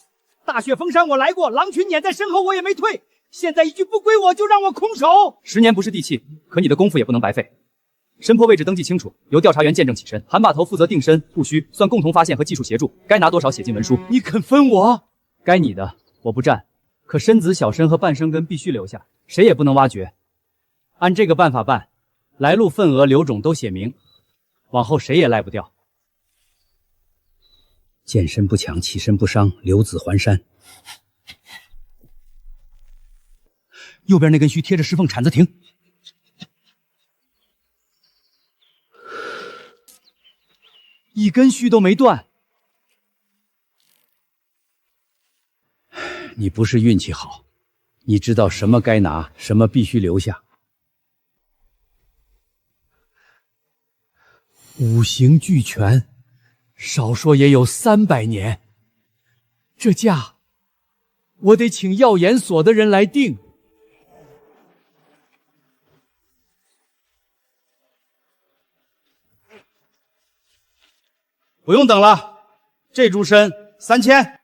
大雪封山我来过，狼群撵在身后我也没退，现在一句不归我就让我空手。10年不是地气，可你的功夫也不能白费。身坡位置登记清楚，由调查员见证起身，韩把头负责定身，不虚算共同发现和技术协助，该拿多少写进文书。你肯分我？该你的我不占，可身子、小身和半生根必须留下，谁也不能挖掘。按这个办法办，来路、份额、留种都写明，往后谁也赖不掉。见身不抢，起身不伤，留子还山。右边那根须贴着石缝，铲子停。一根须都没断，你不是运气好，你知道什么该拿，什么必须留下。五行俱全，少说也有300年。这价，我得请药研所的人来定。不用等了，这株参3000。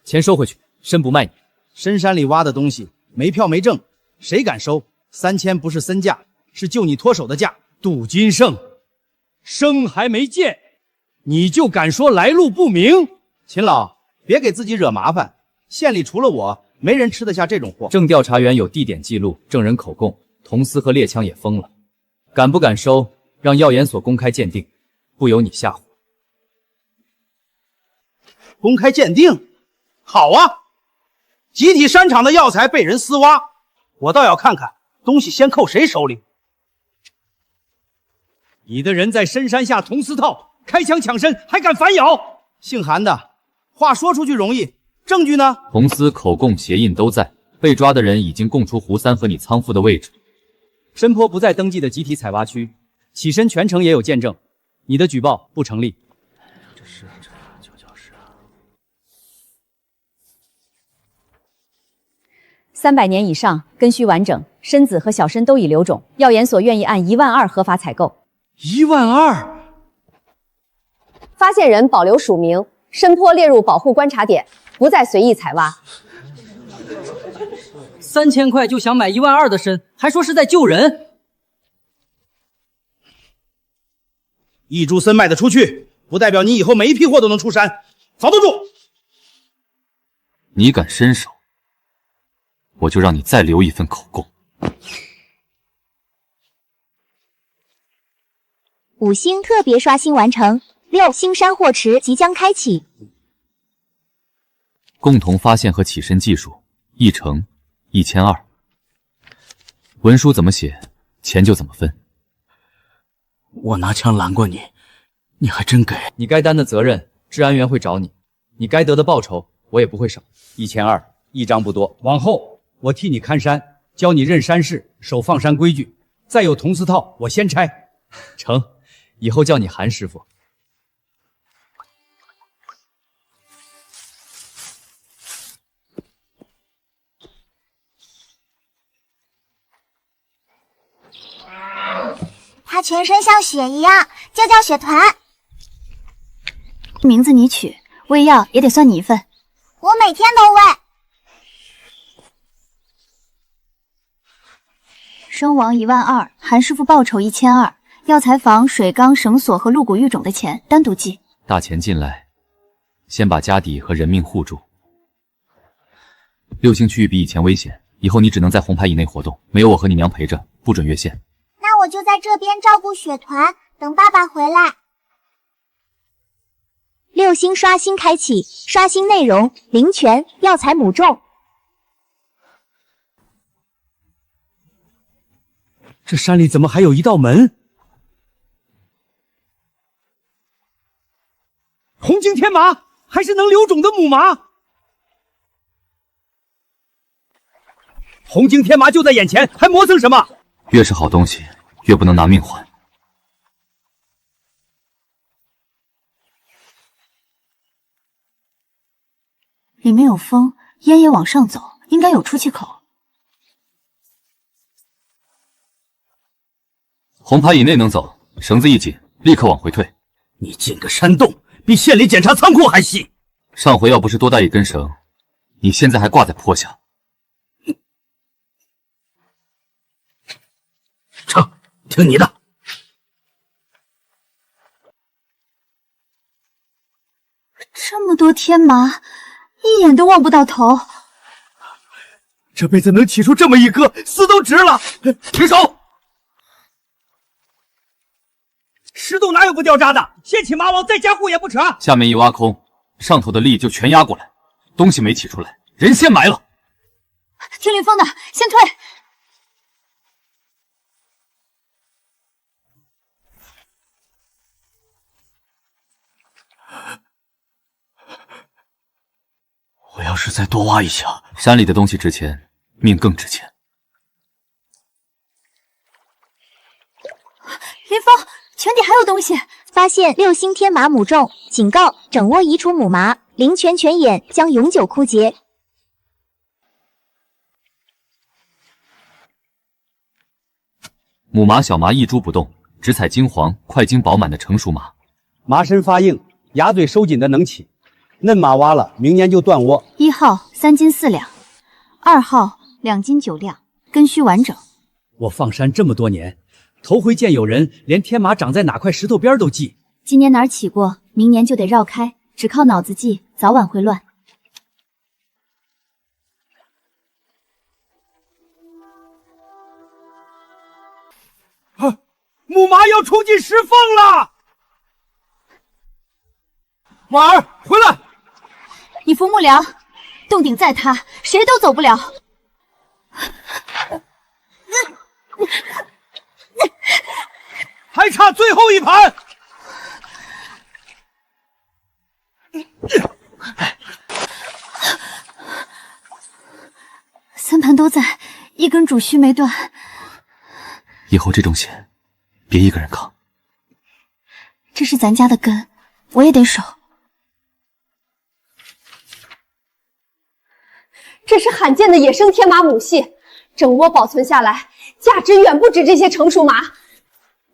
钱收回去，参不卖你。深山里挖的东西，没票没证，谁敢收？3000不是身价，是救你脱手的价。杜金胜，生还没见，你就敢说来路不明？秦老，别给自己惹麻烦。县里除了我，没人吃得下这种货。正调查员有地点记录，证人口供。铜丝和猎枪也封了，敢不敢收？让药研所公开鉴定，不由你吓唬。公开鉴定，好啊！集体山场的药材被人私挖，我倒要看看东西先扣谁手里。你的人在深山下铜丝套，开枪抢身，还敢反咬？姓韩的，话说出去容易，证据呢？铜丝、口供、鞋印都在，被抓的人已经供出胡三和你仓库的位置。山坡不在登记的集体采挖区，起身全程也有见证，你的举报不成立。这是这就是300年以上，根须完整，身子和小身都已留种，药研所愿意按12000合法采购。12000？发现人保留署名，山坡列入保护观察点，不再随意采挖。3000块就想买12000的参，还说是在救人。一株参卖得出去，不代表你以后每一批货都能出山。扫得住！你敢伸手，我就让你再留一份口供。5星特别刷新完成，6星山货池即将开启。共同发现和起身技术1成1200，文书怎么写，钱就怎么分。我拿枪拦过你，你还真给。你该担的责任，治安员会找你；你该得的报酬，我也不会少。1200，一张不多。往后我替你看山，教你认山势，守放山规矩。再有铜丝套，我先拆。成，以后叫你韩师傅。他全身像雪一样，就叫雪团。名字你取，喂药也得算你一份。我每天都喂。身亡12000，韩师傅报酬1200，药材房、水缸、绳索和鹿骨育种的钱单独计。大钱进来，先把家底和人命护住。6星区域比以前危险，以后你只能在红牌以内活动，没有我和你娘陪着，不准越线。那我就在这边照顾雪团，等爸爸回来。 6星刷新开启，刷新内容：灵泉药材母种。这山里怎么还有一道门？红景天马还是能留种的母马。红景天马就在眼前，还磨蹭什么？越是好东西，越不能拿命换。里面有风，烟也往上走，应该有出气口。红牌以内能走，绳子一紧，立刻往回退。你进个山洞，比县里检查仓库还细。上回要不是多带一根绳，你现在还挂在坡下。成，听你的。这么多天麻，一眼都望不到头。这辈子能起出这么一个，死都值了。停手！石洞哪有不掉渣的？先起麻王，再加固也不成。下面一挖空，上头的力就全压过来，东西没起出来，人先埋了。听林峰的，先退。我要是再多挖一下，山里的东西值钱，命更值钱。林峰，泉底还有东西，发现6星天麻母种，警告：整窝移除母麻，灵泉泉眼将永久枯竭。母麻、小麻一株不动，只采金黄、块茎饱满的成熟麻。麻身发硬，牙嘴收紧的能起。嫩麻挖了，明年就断窝。1号3斤4两，2号2斤9两，根须完整。我放山这么多年，头回见有人连天麻长在哪块石头边都记。今年哪儿起过，明年就得绕开，只靠脑子记，早晚会乱。母麻要冲进石缝了！婉儿，回来！你扶木梁，洞顶再塌，谁都走不了。还差最后一盘。3盘都在，一根主须没断。以后这种险，别一个人扛。这是咱家的根，我也得守。这是罕见的野生天麻母系，整窝保存下来，价值远不止这些成熟麻。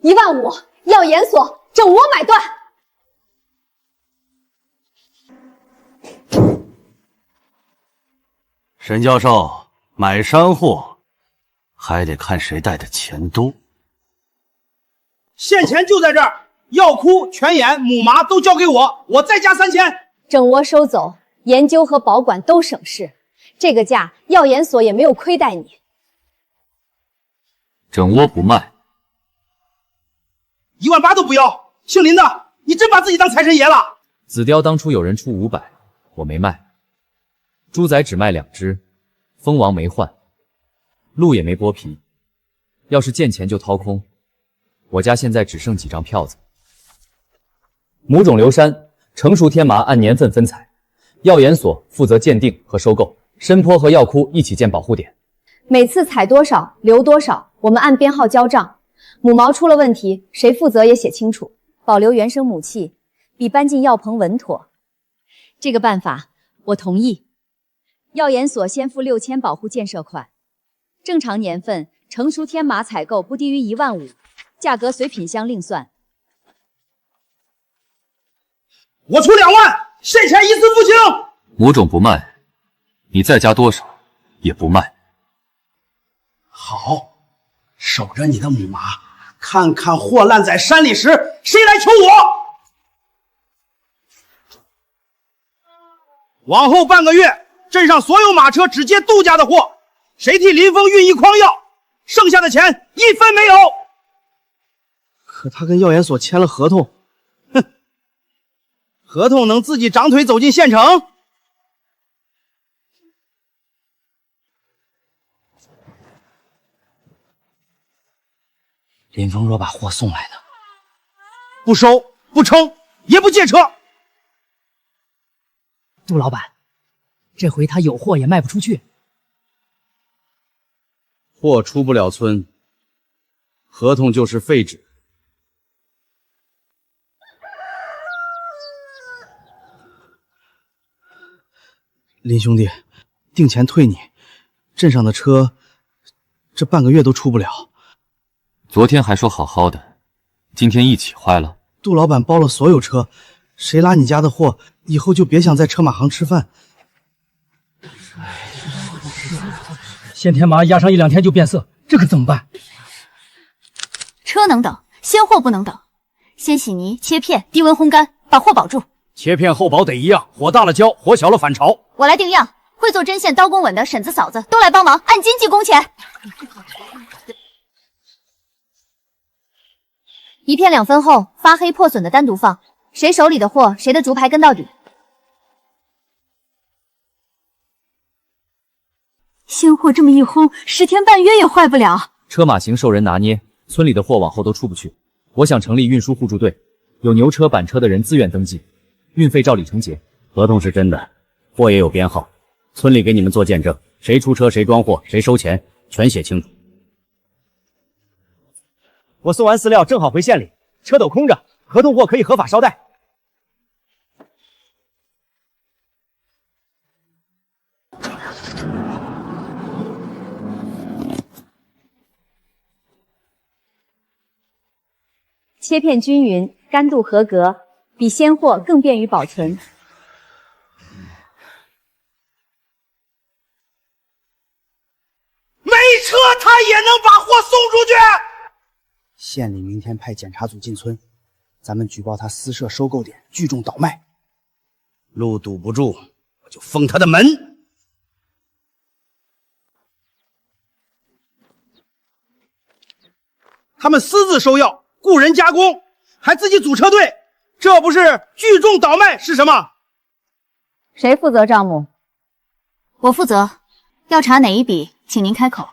15000，药研所整窝买断。沈教授，买山货还得看谁带的钱多。现钱就在这儿，药枯、泉眼、母麻都交给我，我再加3000。整窝收走，研究和保管都省事。这个价，药研所也没有亏待你。整窝不卖，18000都不要。姓林的，你真把自己当财神爷了？紫貂当初有人出500，我没卖。猪仔只卖2只，蜂王没换，鹿也没剥皮。要是见钱就掏空，我家现在只剩几张票子。母种流山，成熟天麻按年份分采，药研所负责鉴定和收购。深坡和药窟一起建保护点，每次采多少留多少，我们按编号交账。母毛出了问题，谁负责也写清楚，保留原生母气，比搬进药棚稳妥。这个办法我同意。药研所先付6000保护建设款，正常年份成熟天麻采购不低于15000，价格随品相另算。我出2万，现钱一次付清。母种不卖。你再加多少也不卖。好，守着你的母麻，看看货烂在山里时谁来求我。往后半个月，镇上所有马车只接杜家的货，谁替林峰运一筐药，剩下的钱1分没有。可他跟药研所签了合同，哼，合同能自己长腿走进县城？林峰若把货送来呢？不收、不称，也不借车。杜老板，这回他有货也卖不出去。货出不了村，合同就是废纸。林兄弟，定钱退你，镇上的车这半个月都出不了。昨天还说好好的，今天一起坏了。杜老板包了所有车，谁拉你家的货，以后就别想在车马行吃饭。先天麻压上1、2天就变色，这可怎么办？车能等，鲜货不能等。先洗泥、切片、低温烘干，把货保住。切片后保得一样，火大了浇，火小了反潮。我来定样，会做针线、刀工稳的婶子、嫂子都来帮忙，按斤计工钱。1片2分后，发黑破损的单独放，谁手里的货，谁的竹牌跟到底。鲜货这么一烘，10天半月也坏不了。车马行受人拿捏，村里的货往后都出不去。我想成立运输互助队，有牛车、板车的人自愿登记，运费照里程结。合同是真的，货也有编号，村里给你们做见证，谁出车、谁装货、谁收钱，全写清楚。我送完饲料正好回县里，车斗空着，合同货可以合法捎带。切片均匀，干度合格，比鲜货更便于保存。没车他也能把货送出去。县里明天派检查组进村，咱们举报他私设收购点，聚众倒卖。路堵不住，我就封他的门。他们私自收药，雇人加工，还自己组车队，这不是聚众倒卖是什么？谁负责账目？我负责。要查哪一笔，请您开口。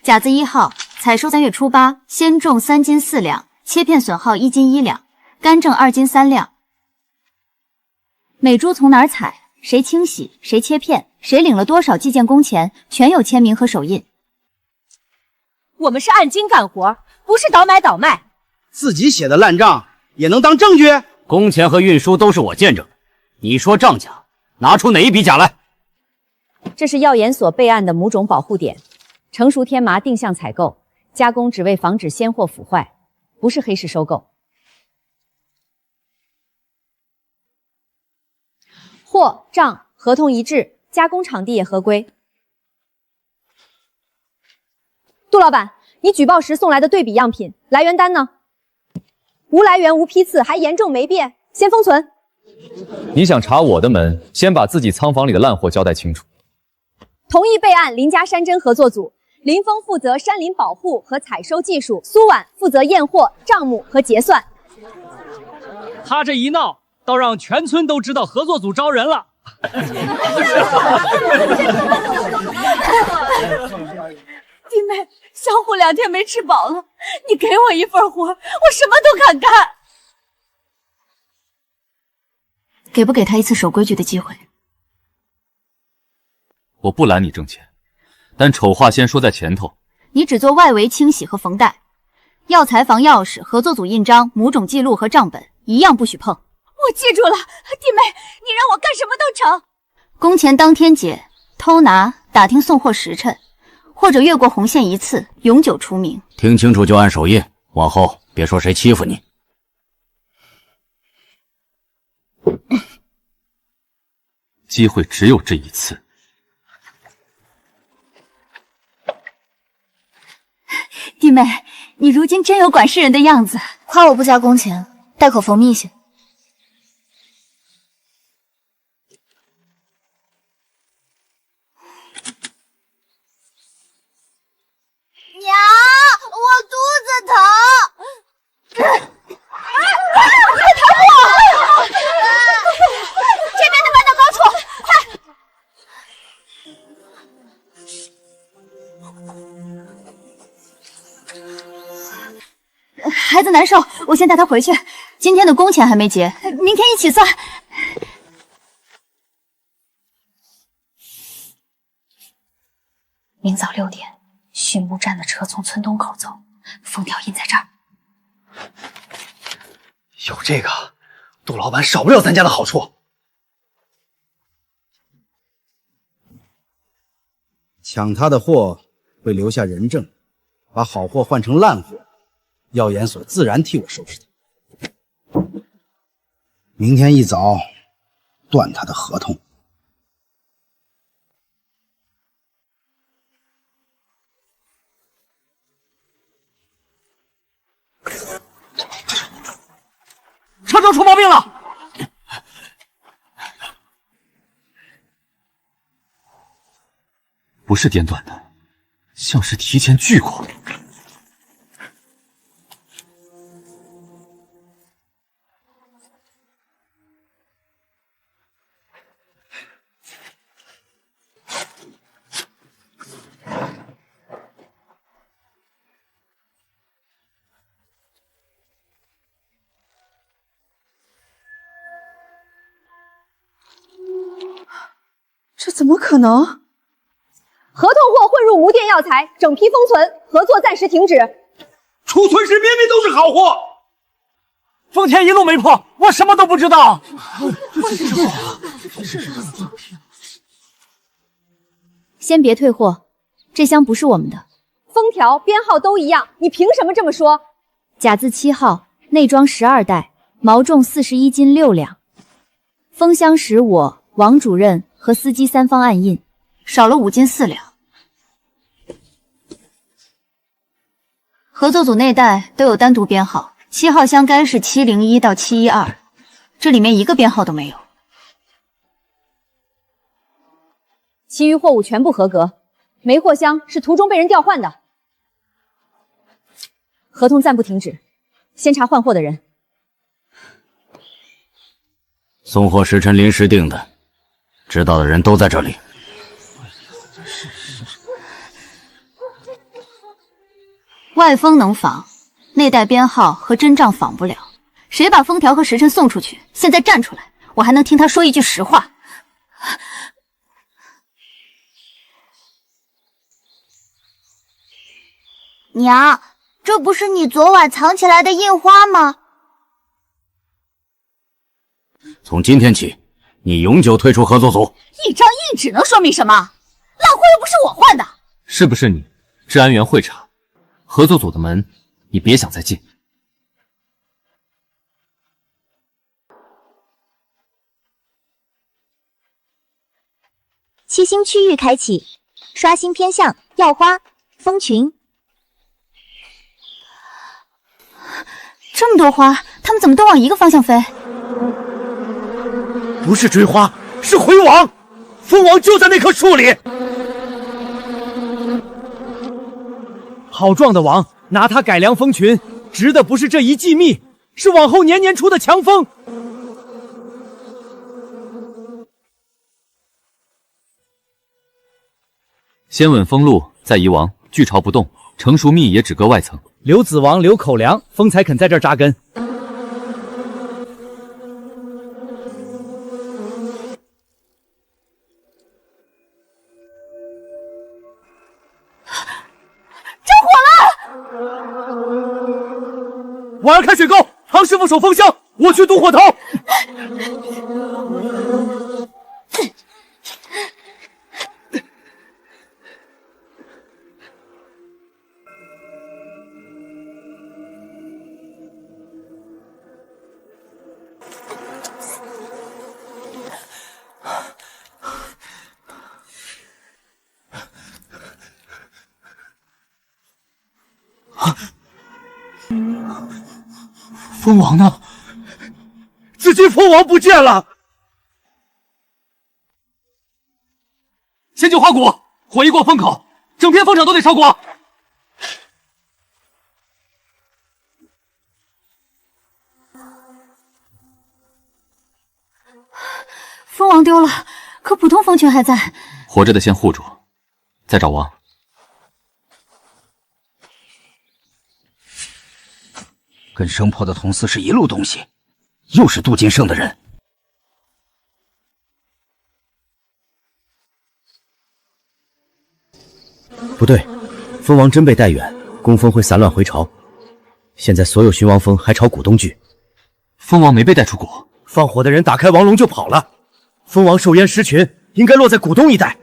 甲子1号，采收3月初8，鲜重3斤4两，切片损耗1斤1两，干正2斤3两。每株从哪儿采，谁清洗，谁切片，谁领了多少计件工钱，全有签名和手印。我们是按斤干活，不是倒买倒卖。自己写的烂账也能当证据？工钱和运输都是我见证，你说账假，拿出哪一笔假来？这是药研所备案的母种保护点，成熟天麻定向采购，加工只为防止鲜货腐坏，不是黑市收购。货账合同一致，加工场地也合规。杜老板，你举报时送来的对比样品来源单呢？无来源、无批次，还严重没变，先封存。你想查我的门，先把自己仓房里的烂货交代清楚。同意备案林家山珍合作组，林峰负责山林保护和采收技术，苏婉负责验货、账目和结算。他这一闹，倒让全村都知道合作组招人了。弟妹，小虎2天没吃饱了，你给我一份活，我什么都敢干。给不给他一次守规矩的机会？我不拦你挣钱，但丑话先说在前头。你只做外围清洗和缝带，药材房钥匙、合作组印章、母种记录和账本一样不许碰。我记住了，弟妹，你让我干什么都成。工钱当天结，偷拿、打听送货时辰，或者越过红线一次，永久除名。听清楚就按手印，往后别说谁欺负你。机会只有这一次。弟妹，你如今真有管事人的样子。夸我不加工钱，带口蜂蜜去。娘，我肚子疼。快抬我！这边的搬到高处，快！孩子难受，我先带他回去。今天的工钱还没结，明天一起算。明早6点，畜牧站的车从村东口走，封条印在这儿。有这个，杜老板少不了咱家的好处。抢他的货会留下人证，把好货换成烂货，药研所自然替我收拾他。明天一早断他的合同。车轴出毛病了！不是颠断的，像是提前锯过。这怎么可能？合同货混入无电药材，整批封存，合作暂时停止。储存时明明都是好货，丰田一路没破，我什么都不知道。先别退货，这箱不是我们的，封条编号都一样，你凭什么这么说？甲字7号，内装12袋，毛重41斤6两。封箱时我、王主任和司机3方按印，少了5斤4两。合作组内袋都有单独编号，7号箱该是701到712，这里面一个编号都没有。其余货物全部合格，没货箱是途中被人调换的。合同暂不停止，先查换货的人。送货时辰临时定的，知道的人都在这里。外封能仿，内袋编号和真账仿不了。谁把封条和时辰送出去？现在站出来，我还能听他说一句实话。娘，这不是你昨晚藏起来的印花吗？从今天起，你永久退出合作组。一张印只能说明什么？烂货又不是我换的。是不是你？治安员会查，合作组的门你别想再进。7星区域开启，刷新偏向药花、蜂群。这么多花，它们怎么都往一个方向飞？不是追花，是回王。蜂王就在那棵树里。好壮的王，拿它改良蜂群，值的不是这一季蜜，是往后年年出的强蜂。先稳封路，再移王，拒巢不动，成熟蜜也只割外层。留子王，留口粮，蜂才肯在这儿扎根。我要开水沟，唐师傅守蜂箱，我去渡火头。蜂王呢？紫金蜂王不见了！先救花谷，火一过风口，整片蜂场都得烧光。蜂王丢了，可普通蜂群还在。活着的先护住，再找王。跟生破的同司是一路东西，又是杜金胜的人。不对，蜂王真被带远，工蜂会散乱回巢。现在所有寻王蜂还朝谷东聚，蜂王没被带出谷，放火的人打开王笼就跑了。蜂王受淹失群，应该落在谷东一带。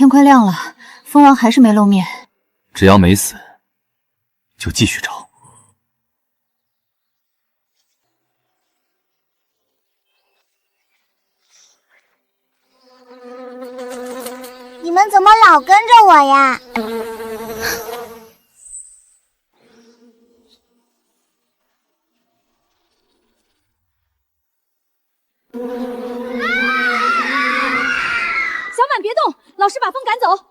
天快亮了，蜂王还是没露面。只要没死，就继续找。你们怎么老跟着我呀？小满别动，老师把风赶走。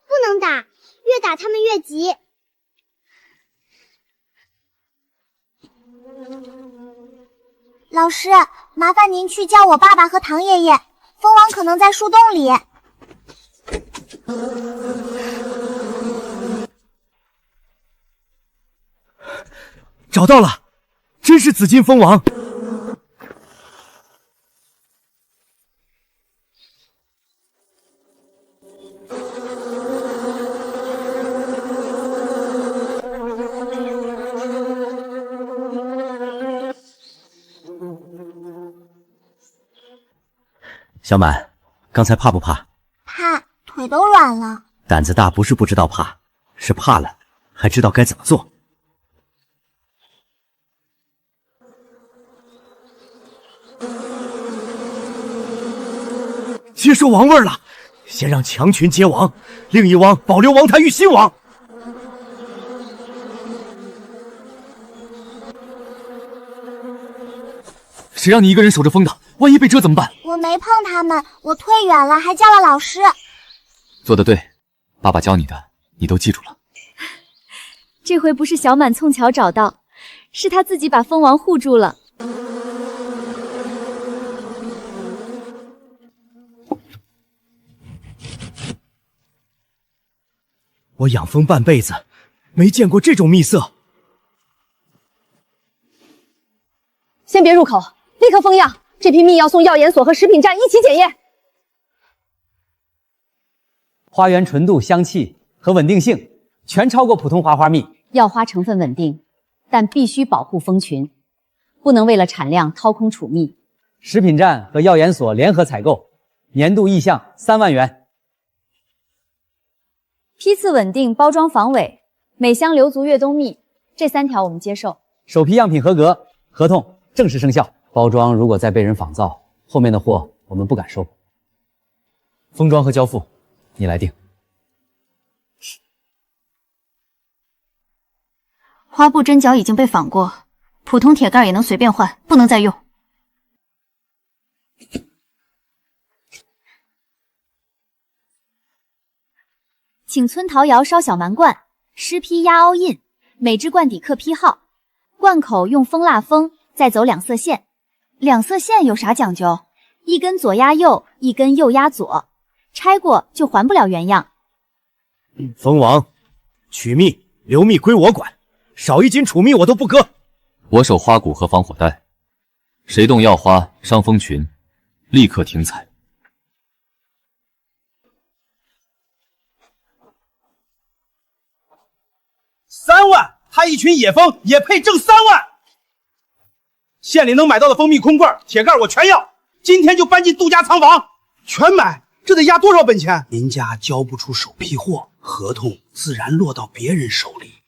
不能打，越打他们越急。老师，麻烦您去叫我爸爸和唐爷爷，蜂王可能在树洞里。找到了，真是紫金蜂王。小满，刚才怕不怕？怕，腿都软了。胆子大不是不知道怕，是怕了还知道该怎么做。接受王位了，先让强群皆王，另一王保留王坛玉心王。谁让你一个人守着风的？万一被蛰怎么办？我没碰他们，我退远了，还叫了老师。做得对，爸爸教你的，你都记住了。这回不是小满凑巧找到，是他自己把蜂王护住了。我养蜂半辈子，没见过这种蜜色。先别入口，立刻封药。这批蜜要送药研所和食品站一起检验。花园纯度、香气和稳定性全超过普通花蜜。药花成分稳定，但必须保护蜂群，不能为了产量掏空储蜜。食品站和药研所联合采购，年度意向3万元。批次稳定，包装防伪，每箱留足越冬蜜，这3条我们接受。首批样品合格，合同正式生效。包装如果再被人仿造，后面的货我们不敢收。封装和交付，你来定。花布针脚已经被仿过，普通铁盖也能随便换，不能再用。请村桃窑烧小蛮罐，湿批压凹印，每只罐底刻批号，罐口用蜂蜡封，再走2色线。2色线有啥讲究？一根左压右，一根右压左，拆过就还不了原样。蜂王，取蜜留蜜归我管，少1斤储蜜我都不割。我守花鼓和防火带，谁动药花伤蜂群，立刻停采。3万，他一群野蜂也配挣3万？县里能买到的蜂蜜空罐、铁盖我全要，今天就搬进杜家仓房，全买。这得压多少本钱？您家交不出首批货，合同自然落到别人手里。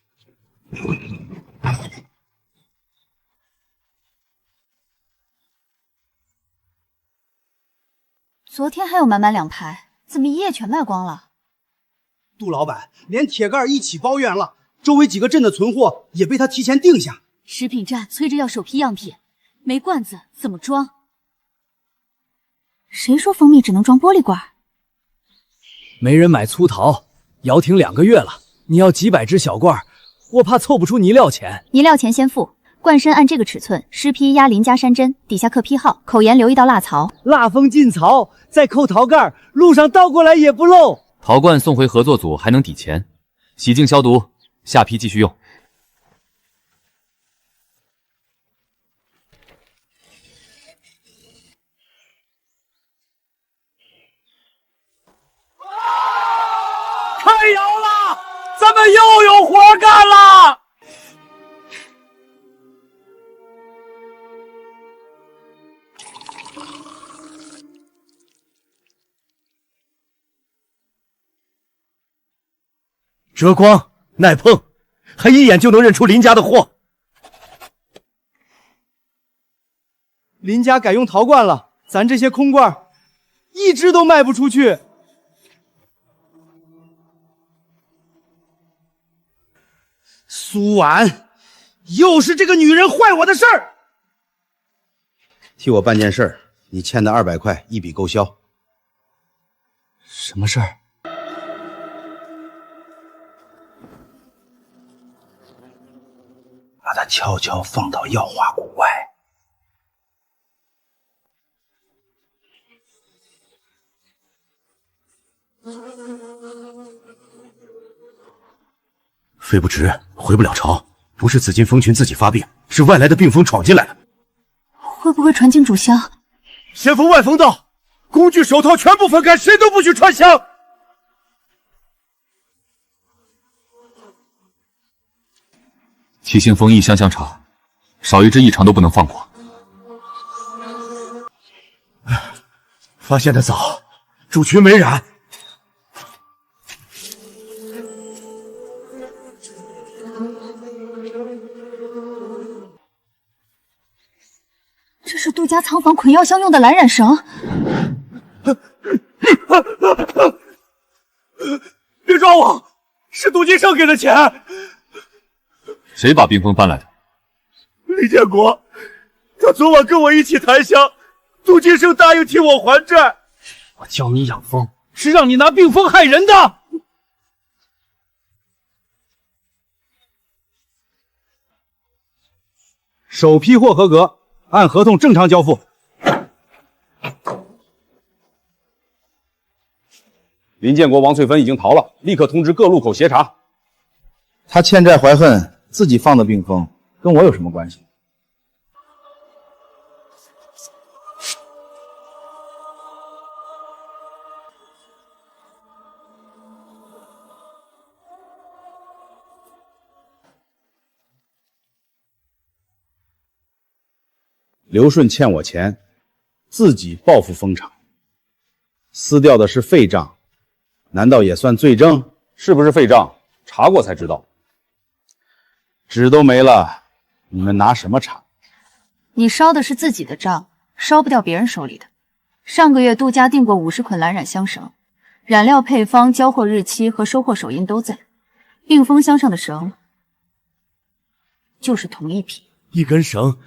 昨天还有满满2排，怎么一夜全卖光了？杜老板连铁盖一起包圆了，周围几个镇的存货也被他提前定下。食品站催着要首批样品，没罐子怎么装？谁说蜂蜜只能装玻璃罐？没人买粗桃，窑停2个月了。你要几百只小罐，我怕凑不出泥料钱。泥料钱先付，罐身按这个尺寸，湿批压邻家山针，底下刻批号，口沿留1道蜡槽。蜡封进槽，再扣桃盖，路上倒过来也不漏。陶罐送回合作组还能抵钱，洗净消毒，下批继续用。开窑了，咱们又有活干了。遮光耐碰，还一眼就能认出林家的货。林家改用陶罐了，咱这些空罐一只都卖不出去。苏婉，又是这个女人坏我的事儿。替我办件事儿，你欠的200块一笔勾销。什么事儿？把它悄悄放到药花谷外。飞不直，回不了朝。不是紫金蜂群自己发病，是外来的病蜂闯进来了。会不会传进主箱？先锋外锋到，工具手套全部分开，谁都不许穿箱。七星蜂1箱香茶，少一只异常都不能放过。发现的早，主群没染。这是杜家仓房捆药箱用的蓝染绳。别抓我！是杜金生给的钱。谁把冰封搬来的？李建国，他昨晚跟我一起抬箱，杜金生答应替我还债。我教你养蜂，是让你拿病蜂害人的。首批货合格，按合同正常交付。林建国、王翠芬已经逃了，立刻通知各路口协查。他欠债怀恨，自己放的病蜂，跟我有什么关系？刘顺欠我钱，自己报复蜂场，撕掉的是废账，难道也算罪证？是不是废账？查过才知道。纸都没了，你们拿什么查？你烧的是自己的账，烧不掉别人手里的。上个月杜家订过50捆蓝染香绳，染料配方、交货日期和收货手印都在，病蜂箱上的绳就是同一批。一根绳，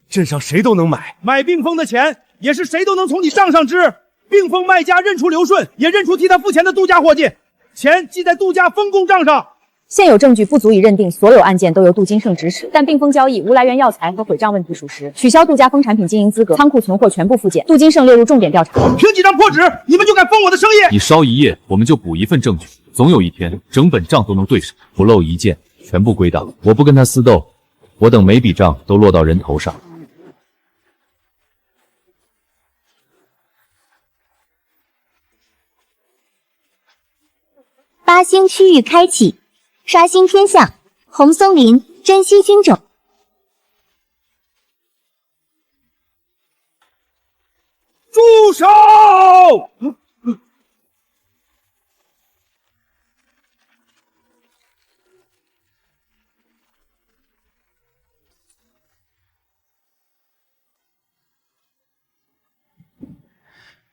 镇上谁都能买。买病蜂的钱也是谁都能从你账上支。病蜂卖家认出刘顺，也认出替他付钱的杜家伙计，钱记在杜家分公账上。现有证据不足以认定所有案件都由杜金胜指使，但病蜂交易无来源药材和毁账问题属实，取消杜家蜂产品经营资格，仓库存货全部复检，杜金胜列入重点调查。凭几张破纸，你们就敢封我的生意？你烧一夜，我们就补一份证据，总有一天整本账都能对上，不漏一件，全部归档。我不跟他私斗，我等每笔账都落到人头上。8星区域开启，刷新天象，红松林，珍稀菌种。住手！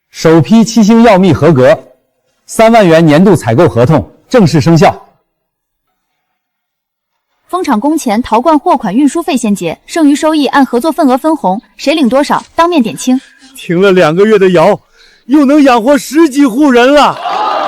首批7星药蜜合格，3万元年度采购合同正式生效。蜂场工钱、陶罐货款、运输费先结，剩余收益按合作份额分红，谁领多少当面点清。停了2个月的窑，又能养活10几户人了。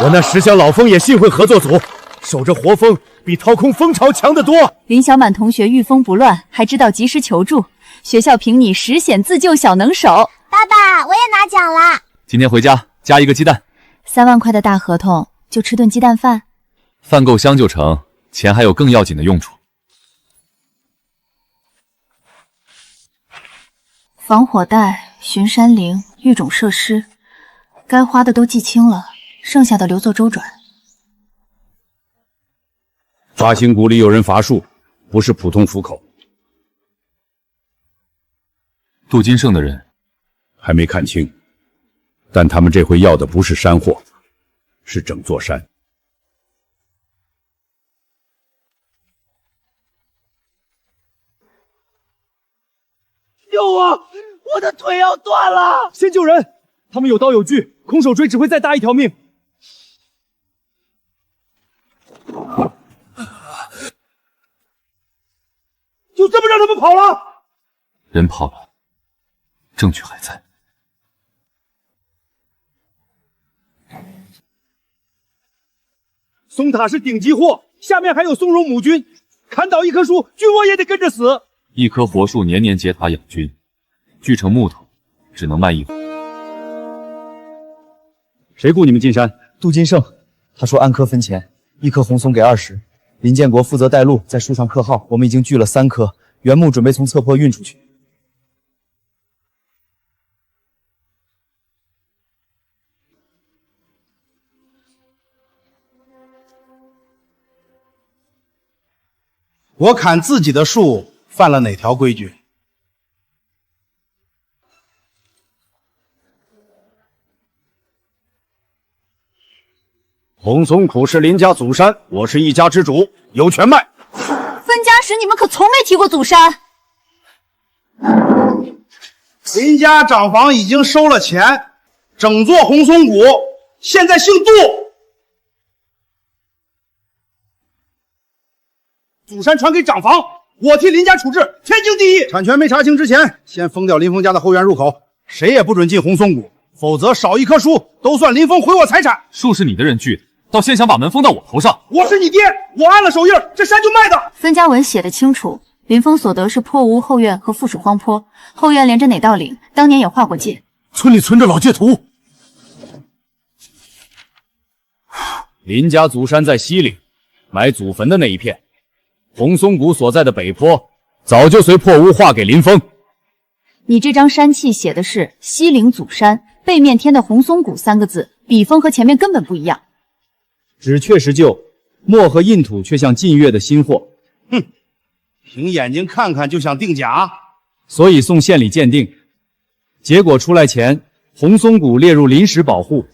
我那10箱老蜂也幸会合作组，守着活蜂比掏空蜂巢强得多。林小满同学御风不乱，还知道及时求助，学校评你实显自救小能手。爸爸，我也拿奖啦！今天回家加1个鸡蛋。3万块的大合同，就吃顿鸡蛋饭。饭够香就成，钱还有更要紧的用处。防火带、巡山铃、育种设施，该花的都记清了，剩下的留作周转。发兴谷里有人伐树，不是普通斧口。杜金胜的人还没看清，但他们这回要的不是山货，是整座山。救我！我的腿要断了！先救人！他们有刀有锯，空手追只会再搭一条命。就这么让他们跑了？人跑了，证据还在。松塔是顶级货，下面还有松茸母菌，砍倒一棵树，菌窝也得跟着死。一棵活树年年结塔养菌，锯成木头只能卖一回。谁雇你们进山？杜金胜，他说按棵分钱，一棵红松给20。林建国负责带路，在树上刻号。我们已经锯了3棵，原木准备从侧坡运出去。我砍自己的树犯了哪条规矩？红松苦是林家祖山，我是一家之主，有权卖。分家时你们可从没提过祖山。林家长房已经收了钱，整座红松谷现在姓杜。祖山传给长房，我替林家处置，天经地义。产权没查清之前，先封掉林峰家的后院入口，谁也不准进红松谷，否则少一棵树都算林峰毁我财产。树是你的人锯，倒先想把门封到我头上。我是你爹，我按了手印，这山就卖的。分家文写得清楚，林峰所得是坡屋后院和附属荒坡，后院连着哪道岭，当年也划过界。村里存着老界图。林家祖山在西岭，埋祖坟的那一片。红松谷所在的北坡，早就随破屋划给林峰。你这张山契写的是西岭祖山，背面添的红松谷3个字，笔锋和前面根本不一样。纸确实旧，墨和印土却像近月的新货。哼，凭眼睛看看就想定假，所以送县里鉴定。结果出来前，红松谷列入临时保护。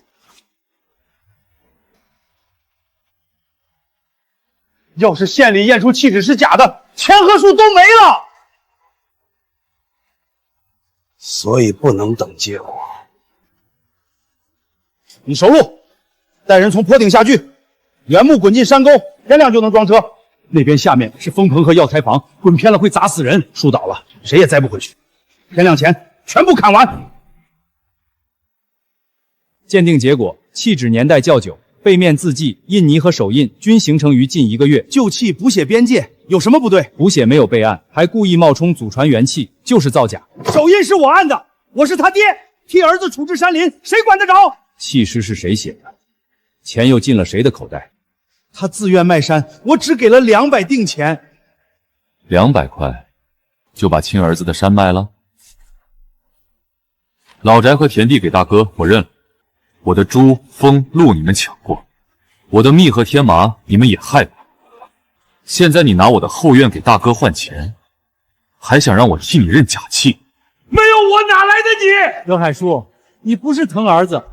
要是县里验出契纸是假的，钱和树都没了。所以不能等结果。你熟路，带人从坡顶下锯，原木滚进山沟，天亮就能装车。那边下面是风棚和药材房，滚偏了会砸死人，树倒了谁也栽不回去。天亮前全部砍完。鉴定结果，契纸年代较久。背面字迹、印泥和手印均形成于近1个月。旧契补写边界有什么不对？补写没有备案，还故意冒充祖传元契，就是造假。手印是我按的，我是他爹，替儿子处置山林，谁管得着？契诗是谁写的？钱又进了谁的口袋？他自愿卖山，我只给了200定钱。200块，就把亲儿子的山卖了？老宅和田地给大哥，我认了。我的猪、蜂、鹿你们抢过，我的蜜和天麻你们也害过。现在你拿我的后院给大哥换钱，还想让我替你认假契？没有我哪来的你？刘海叔，你不是疼儿子，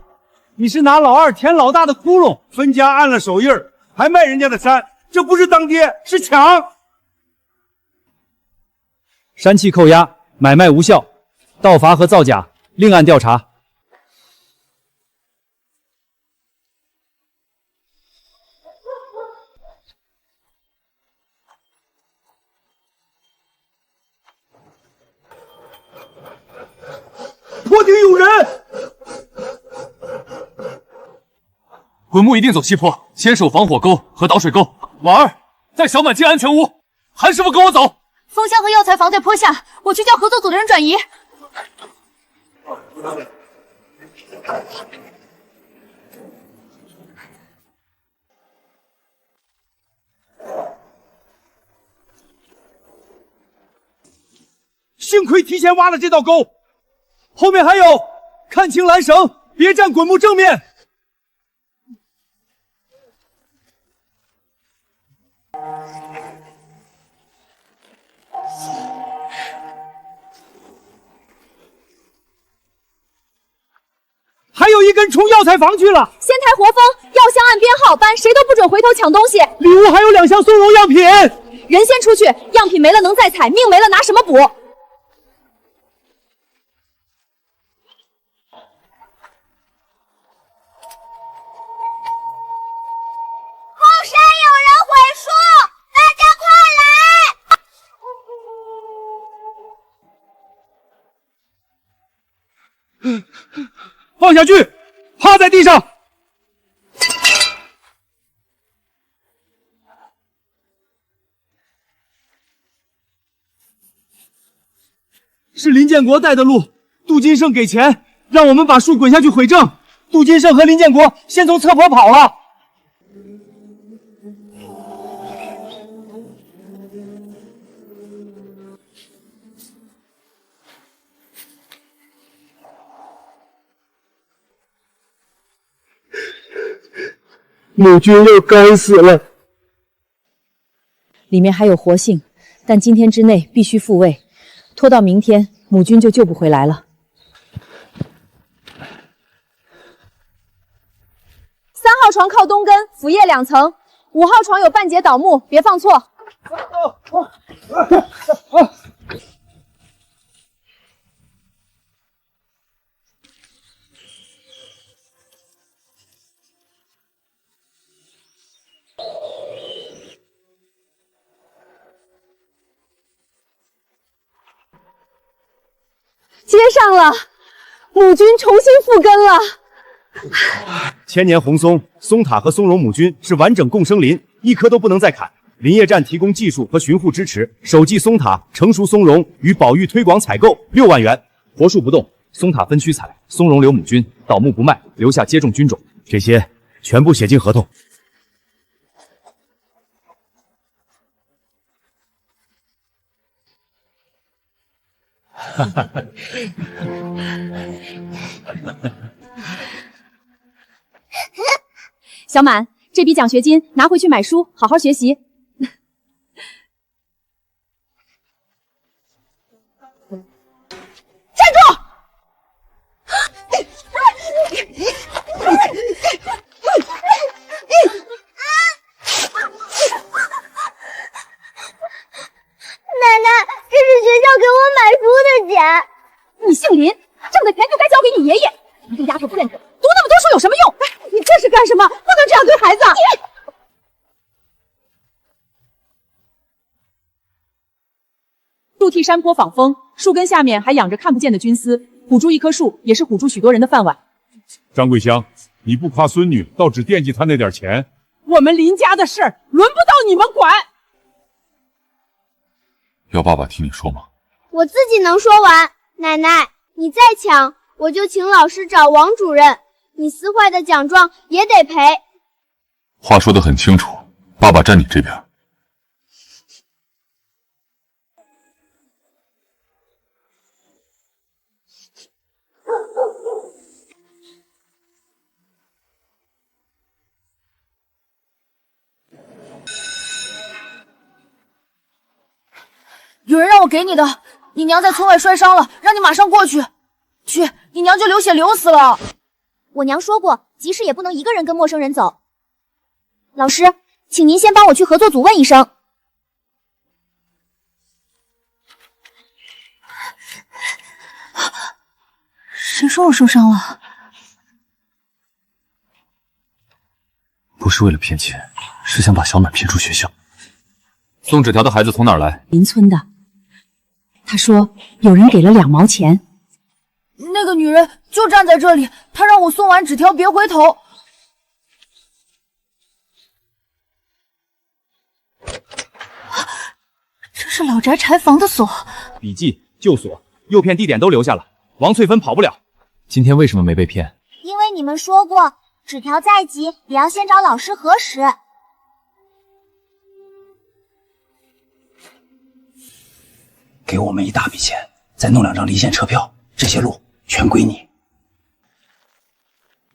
你是拿老二填老大的窟窿。分家按了手印，还卖人家的山，这不是当爹是抢。山契扣押，买卖无效，盗伐和造假，另案调查。坡顶有人！滚木一定走西坡，先守防火沟和导水沟。婉儿，带小满进安全屋。韩师傅跟我走。风箱和药材房在坡下，我去叫合作组的人转移。幸亏提前挖了这道沟。后面还有，看清拦绳，别站滚木正面。还有一根冲药材房去了。先抬活蜂，药箱按编号搬，谁都不准回头抢东西。礼物还有2箱松茸样品。人先出去，样品没了能再采，命没了拿什么补？放下锯，趴在地上。是林建国带的路，杜金胜给钱让我们把树滚下去毁证。杜金胜和林建国先从侧坡跑了。母君又该死了。里面还有活性，但今天之内必须复位，拖到明天母君就救不回来了。3号床靠东跟，辅叶2层。5号床有半截倒木，别放错。接上了，母君重新复根了。千年红松，松塔和松茸母菌是完整共生林，一棵都不能再砍。林业站提供技术和巡护支持，首季松塔、成熟松茸与保育推广采购6万元。活树不动，松塔分区采，松茸留母菌，倒木不卖，留下接种菌种，这些全部写进合同。小满，这笔奖学金拿回去买书，好好学习。站住！奶奶，这是学校给我买书的钱。你姓林，挣的钱就该交给你爷爷。你这丫头不认字，读那么多书有什么用？你这是干什么？不能这样对孩子。树替山坡防风，树根下面还养着看不见的菌丝，唬住一棵树也是唬住许多人的饭碗。张桂香，你不夸孙女，倒只惦记她那点钱。我们林家的事儿轮不到你们管。要爸爸替你说吗？我自己能说完。奶奶，你再抢，我就请老师找王主任。你撕坏的奖状也得赔。话说得很清楚，爸爸站你这边。有人让我给你的，你娘在村外摔伤了，让你马上过去。去，你娘就流血流死了。我娘说过，即使也不能一个人跟陌生人走。老师，请您先帮我去合作组问一声。谁说我受伤了？不是为了骗钱，是想把小满骗出学校。送纸条的孩子从哪儿来？邻村的。他说有人给了2毛钱。那个女人就站在这里，她让我送完纸条别回头。这是老宅柴房的锁。笔记、旧锁、诱骗地点都留下了，王翠芬跑不了。今天为什么没被骗？因为你们说过，纸条再急也要先找老师核实。给我们一大笔钱，再弄2张离线车票，这些路全归你。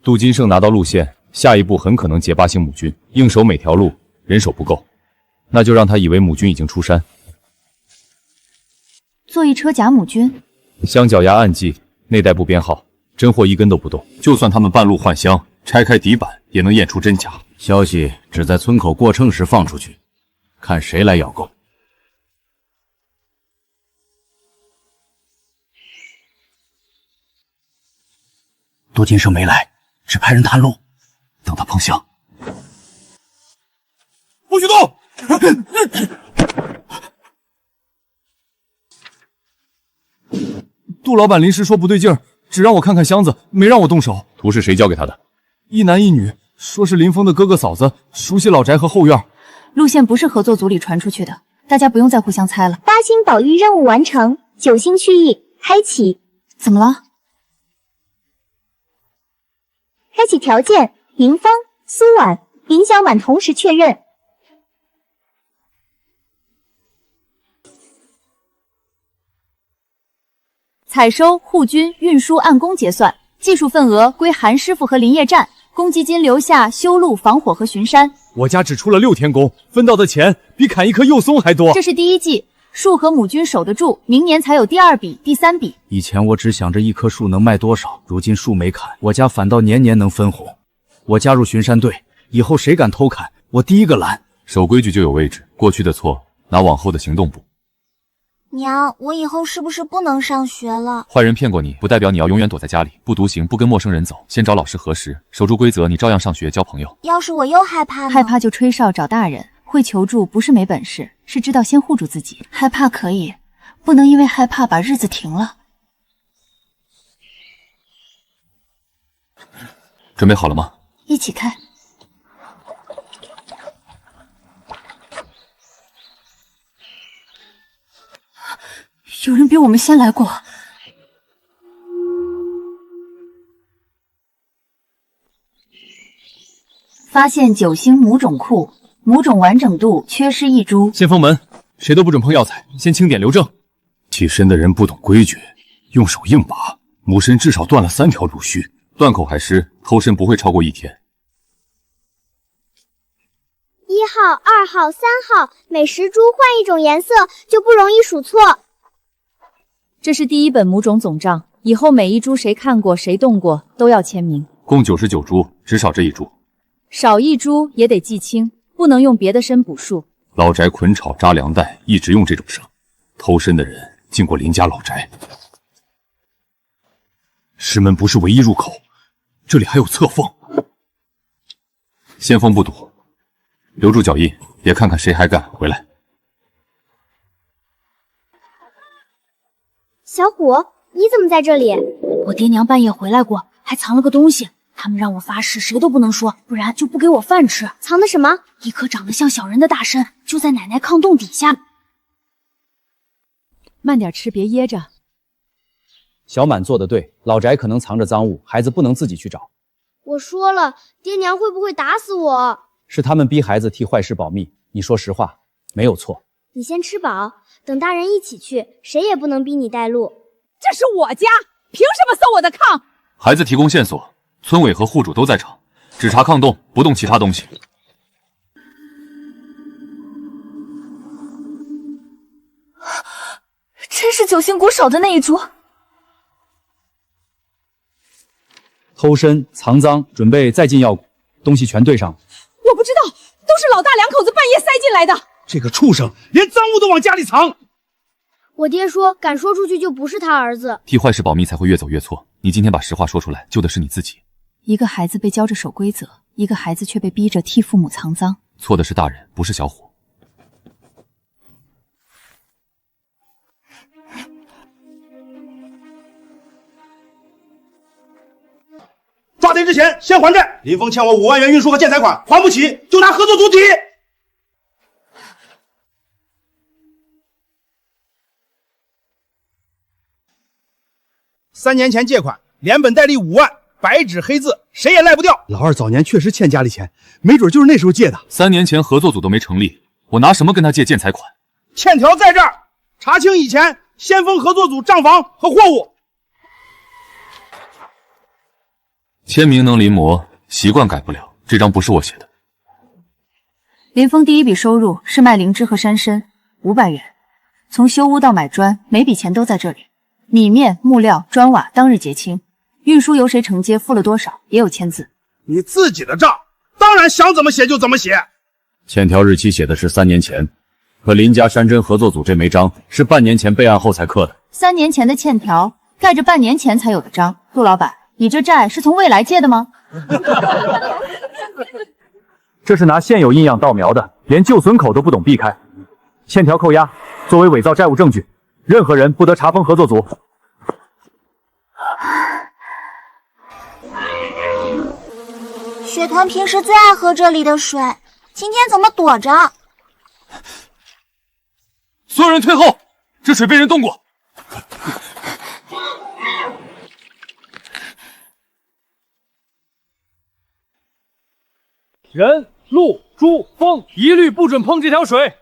杜金胜拿到路线，下一步很可能结巴星母军，硬守每条路，人手不够，那就让他以为母军已经出山。做一车假母军，香脚丫暗记，内带部编号，真货一根都不动。就算他们半路换箱，拆开底板，也能验出真假。消息只在村口过秤时放出去，看谁来咬钩。杜金胜没来，只派人探路，等他碰箱。不许动！杜老板临时说不对劲儿，只让我看看箱子，没让我动手。图是谁交给他的？一男一女，说是林峰的哥哥嫂子，熟悉老宅和后院。路线不是合作组里传出去的，大家不用再互相猜了。8星保育任务完成，9星区域开启。怎么了？开启条件：林峰、苏婉、林小满同时确认。采收、护军、运输按工结算，技术份额归韩师傅和林业站，公积金留下修路、防火和巡山。我家只出了6天工，分到的钱比砍一棵幼松还多。这是第一季，树和母菌守得住，明年才有第2笔、第3笔。以前我只想着一棵树能卖多少，如今树没砍，我家反倒年年能分红。我加入巡山队，以后谁敢偷砍，我第一个拦。守规矩就有位置，过去的错拿往后的行动补。娘，我以后是不是不能上学了？坏人骗过你，不代表你要永远躲在家里，不独行，不跟陌生人走，先找老师核实，守住规则，你照样上学交朋友。要是我又害怕呢？害怕就吹哨找大人，会求助不是没本事，是知道先护住自己。害怕可以，不能因为害怕把日子停了。准备好了吗？一起开。有人比我们先来过。发现9星母种库，母种完整度缺失1株。先锋门，谁都不准碰药材，先清点留证。起身的人不懂规矩，用手硬拔，母身至少断了3条乳须，断口还湿，偷身不会超过1天。1号、2号、3号，每10株换一种颜色，就不容易数错。这是第1本母种总账，以后每一株谁看过谁动过都要签名。共99株，只少这1株，少1株也得记清，不能用别的参补数。老宅捆草扎粮袋，一直用这种绳。偷身的人进过林家老宅。石门不是唯一入口，这里还有侧缝。先锋不堵，留住脚印，别看看谁还敢回来。小虎，你怎么在这里？我爹娘半夜回来过，还藏了个东西。他们让我发誓谁都不能说，不然就不给我饭吃。藏的什么？一颗长得像小人的大参，就在奶奶炕洞底下。慢点吃，别噎着。小满做得对，老宅可能藏着赃物，孩子不能自己去找。我说了，爹娘会不会打死我？是他们逼孩子替坏事保密，你说实话，没有错。你先吃饱，等大人一起去，谁也不能逼你带路。这是我家，凭什么搜我的炕？孩子提供线索，村委和户主都在场，只查炕洞，不动其他东西。真是9星谷守的那一株。偷身、藏赃，准备再进药谷，东西全对上了。我不知道，都是老大两口子半夜塞进来的。这个畜生连赃物都往家里藏。我爹说，敢说出去就不是他儿子。替坏事保密才会越走越错。你今天把实话说出来，救的是你自己。一个孩子被教着守规则，一个孩子却被逼着替父母藏赃。错的是大人，不是小虎。抓贼之前先还债。林峰欠我5万元运输和建材款，还不起就拿合作组抵。3年前借款，连本带利5万，白纸黑字，谁也赖不掉。老二早年确实欠家里钱，没准就是那时候借的。3年前合作组都没成立，我拿什么跟他借建材款？欠条在这儿，查清以前先锋合作组账房和货物。签名能临摹，习惯改不了。这张不是我写的。林峰第一笔收入是卖灵芝和山参，500元。从修屋到买砖，每笔钱都在这里。米面、木料、砖瓦当日结清，运输由谁承接，付了多少，也有签字。你自己的账，当然想怎么写就怎么写。欠条日期写的是3年前，可林家山珍合作组这枚章是半年前备案后才刻的。3年前的欠条盖着半年前才有的章。陆老板，你这债是从未来借的吗？这是拿现有印样盗描的，连旧损口都不懂避开。欠条扣押，作为伪造债务证据，任何人不得查封合作组。雪团平时最爱喝这里的水，今天怎么躲着？所有人退后，这水被人动过。人、鹿、猪、风，一律不准碰这条水。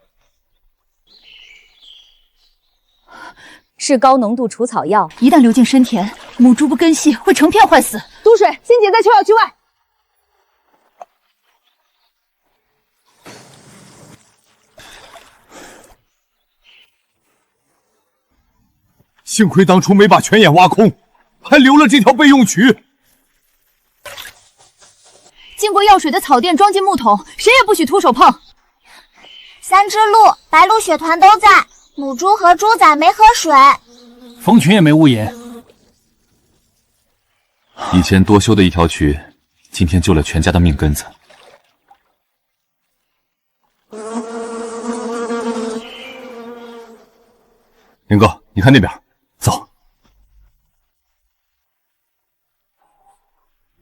是高浓度除草药，一旦流进深田，母猪不根系会成片坏死。毒水先解在丘小区外。幸亏当初没把泉眼挖空，还留了这条备用渠。经过药水的草垫装进木桶，谁也不许徒手碰。3只鹿、白鹿雪团都在，母猪和猪仔没喝水。蜂群也没误饮。以前多修的一条渠，今天救了全家的命根子。林哥，你看那边，走。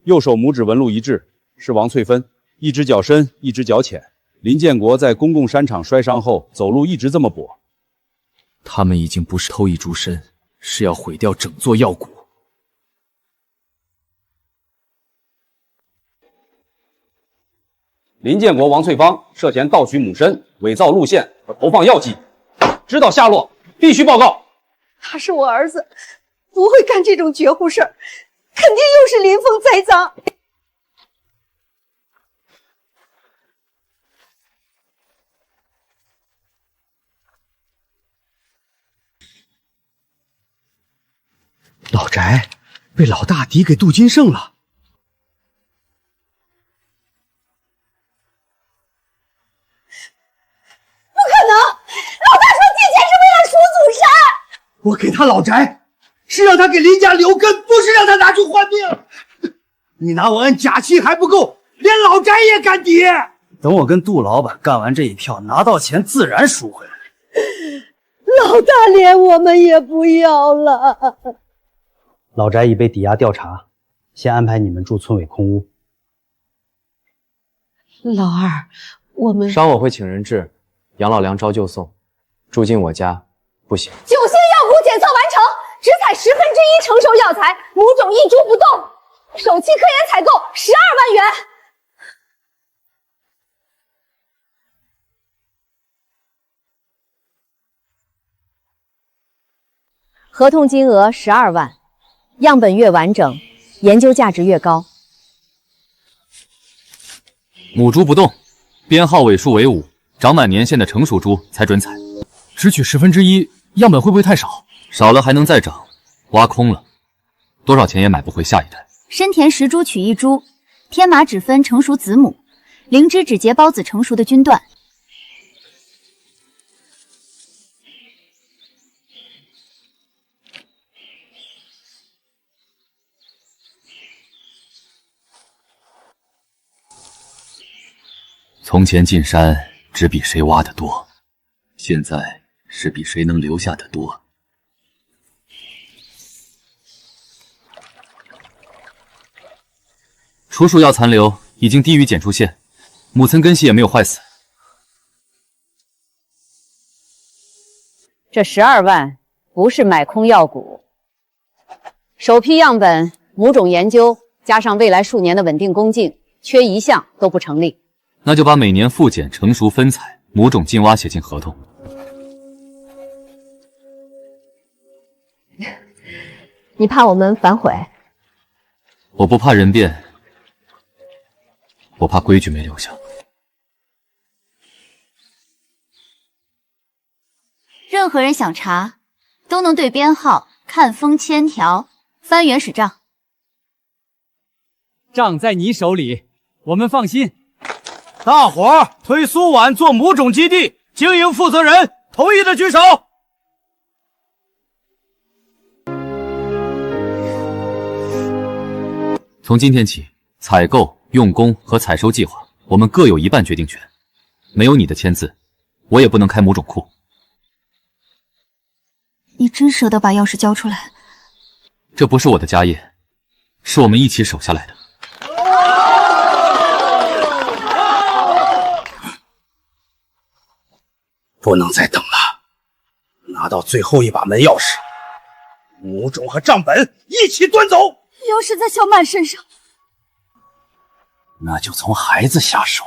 右手拇指纹路一致，是王翠芬，一只脚深，一只脚浅。林建国在公共山场摔伤后，走路一直这么跛。他们已经不是偷一株参，是要毁掉整座药谷。林建国、王翠芳涉嫌盗取母参、伪造路线和投放药剂，知道下落必须报告。他是我儿子，不会干这种绝户事儿，肯定又是林峰栽赃。老翟被老大抵给杜金胜了。不可能！老大说借钱是为了赎祖山。我给他老翟，是让他给林家留根，不是让他拿去换命。你拿我摁假气还不够，连老翟也敢抵。等我跟杜老板干完这一票，拿到钱自然赎回来。老大连我们也不要了。老翟已被抵押调查，先安排你们住村委空屋。老二，我们稍我会请人质，杨老梁招就送，住进我家不行。9线药谷检测完成，只采1/10成熟药材，母种一株不动，首期科研采购12万元。合同金额12万，样本越完整，研究价值越高。母猪不动，编号尾数为5，长满年限的成熟猪才准采。只取1/10，样本会不会太少？少了还能再长，挖空了，多少钱也买不回下一代。深田10株取1株，天麻只分成熟子母，灵芝只结孢子成熟的菌段。从前进山只比谁挖得多，现在是比谁能留下的多。除鼠药残留已经低于检出线，母参根系也没有坏死。这12万不是买空药谷，首批样本母种研究加上未来数年的稳定供进，缺一项都不成立。那就把每年复检、成熟分采、母种进挖写进合同。你怕我们反悔？我不怕人变，我怕规矩没留下。任何人想查，都能对编号、看封签条、翻原始账。账在你手里，我们放心。大伙儿推苏皖做母种基地，经营负责人同意的举手。从今天起，采购、用工和采收计划，我们各有1半决定权。没有你的签字，我也不能开母种库。你真舍得把钥匙交出来？这不是我的家业，是我们一起守下来的。不能再等了，拿到最后一把门钥匙，母种和账本一起端走。钥匙在小满身上，那就从孩子下手。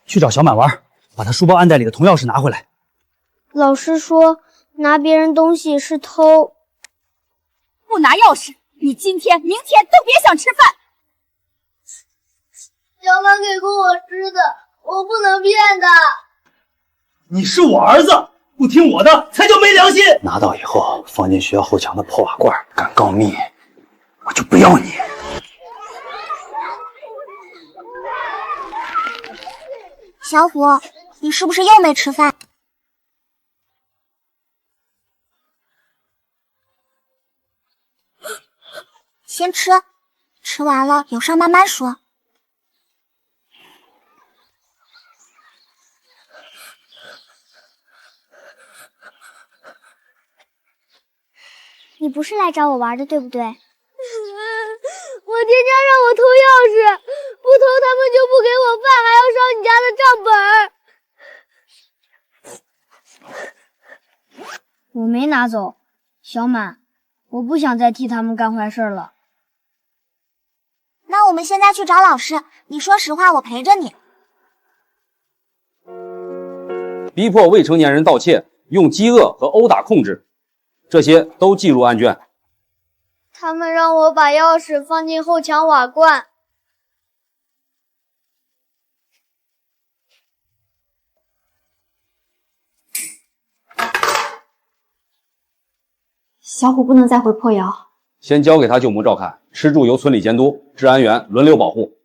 去找小满玩，把他书包暗袋里的铜钥匙拿回来。老师说拿别人东西是偷。不拿钥匙，你今天、明天都别想吃饭。小满给过我吃的，我不能骗他。你是我儿子，不听我的才叫没良心。拿到以后放进学校后墙的破瓦罐，敢告密，我就不要你。小虎，你是不是又没吃饭？先吃，吃完了有事慢慢说。你不是来找我玩的，对不对？我爹娘让我偷钥匙，不偷他们就不给我饭，还要烧你家的账本。我没拿走，小满，我不想再替他们干坏事了。那我们现在去找老师，你说实话，我陪着你。逼迫未成年人盗窃，用饥饿和殴打控制，这些都记入案卷。他们让我把钥匙放进后墙瓦罐。小虎不能再回破窑，先交给他舅母照看，吃住由村里监督，治安员轮流保护。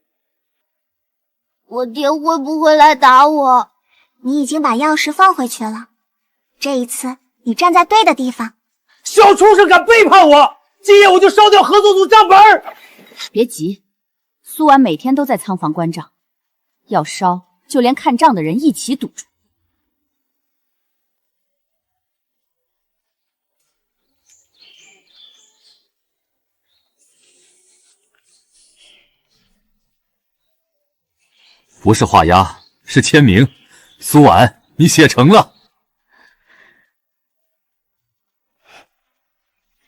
我爹会不会来打我？你已经把钥匙放回去了，这一次你站在对的地方。小畜生敢背叛我，今夜我就烧掉合作组账本。别急，苏婉每天都在仓房关账，要烧就连看账的人一起堵住。不是画押，是签名。苏婉，你写成了。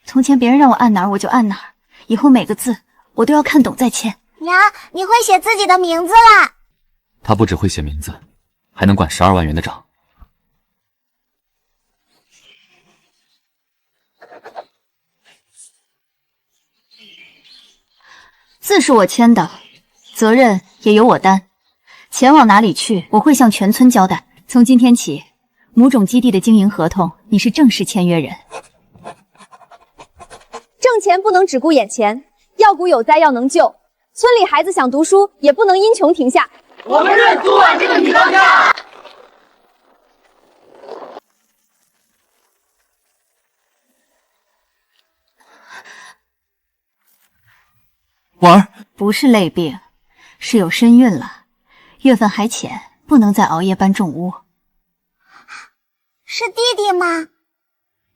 从前别人让我按哪儿我就按哪儿，以后每个字我都要看懂再签。娘，你会写自己的名字啦！他不只会写名字，还能管12万元的账。字是我签的，责任也由我担。钱往哪里去，我会向全村交代。从今天起，母种基地的经营合同，你是正式签约人。挣钱不能只顾眼前，要股有灾要能救。村里孩子想读书，也不能因穷停下。我们认苏婉这个女当家。婉儿不是累病，是有身孕了，月份还浅，不能再熬夜搬重屋。是弟弟吗？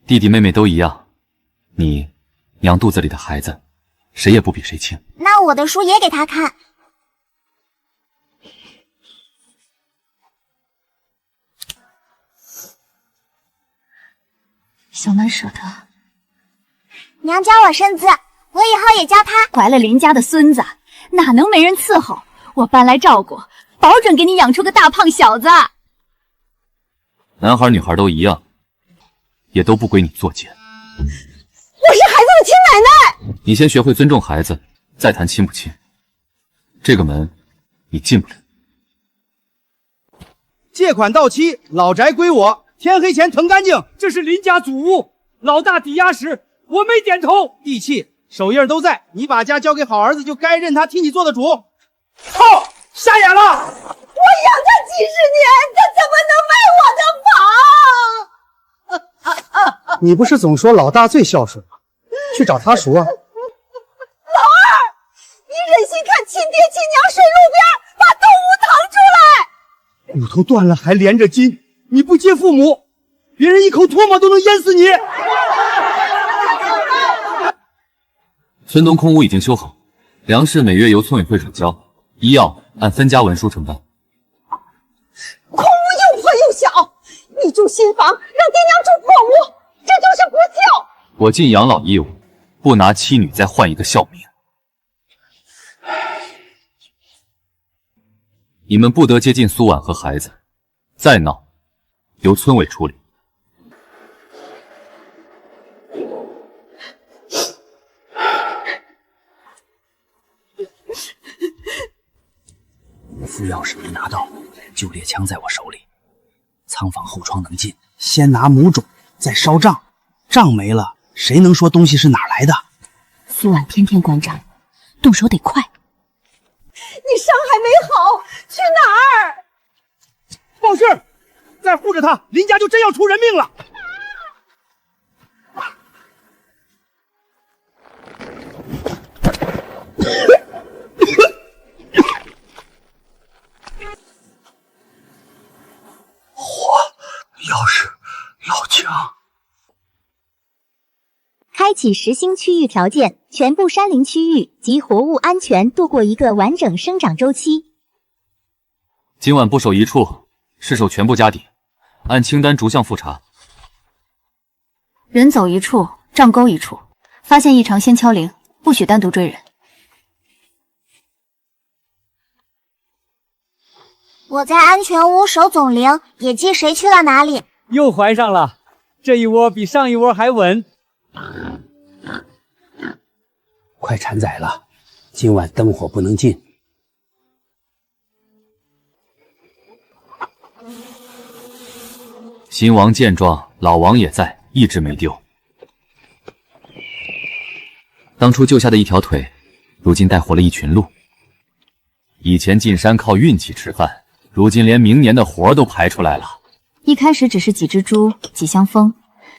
弟弟妹妹都一样，你娘肚子里的孩子，谁也不比谁轻。那我的书也给他看。小满舍得。娘教我识字，我以后也教他。怀了邻家的孙子，哪能没人伺候？我搬来照顾，保准给你养出个大胖小子。男孩女孩都一样，也都不归你作践。我是孩子的亲奶奶。你先学会尊重孩子，再谈亲不亲。这个门你进不了。借款到期，老宅归我，天黑前腾干净。这是林家祖屋，老大抵押时我没点头。地契、手印都在，你把家交给好儿子，就该认他替你做的主。操，瞎眼了！我养他几10年，他怎么能卖我的房？你不是总说老大最孝顺吗？去找他赎啊！老二，你忍心看亲爹亲娘睡路边，把动物腾出来？骨头断了还连着筋，你不接父母，别人一口唾沫都能淹死你。村东空屋已经修好，粮食每月由村委会转交，医药按分家文书承担。空屋又破又小，你住新房，让爹娘住破屋，这就是不孝。我尽养老义务，不拿妻女再换一个孝名。你们不得接近苏婉和孩子，再闹，由村委处理。副钥匙没拿到，旧猎枪在我手里，仓房后窗能进，先拿母种，再烧账，账没了，谁能说东西是哪来的？苏婉天天关账，动手得快。你伤还没好，去哪儿？报事，再护着他，林家就真要出人命了。钥匙，老枪。开启实星区域条件，全部山林区域及活物安全度过一个完整生长周期。今晚不守一处，失守全部家底，按清单逐项复查。人走一处，账勾一处。发现异常先敲铃，不许单独追人。我在安全屋守总铃，也记谁去了哪里。又怀上了，这一窝比上一窝还稳。快产崽了，今晚灯火不能进。新王见状，老王也在，一直没丢。当初救下的一条腿，如今带活了一群鹿。以前进山靠运气吃饭，如今连明年的活都排出来了。一开始只是几只猪、几箱蜂，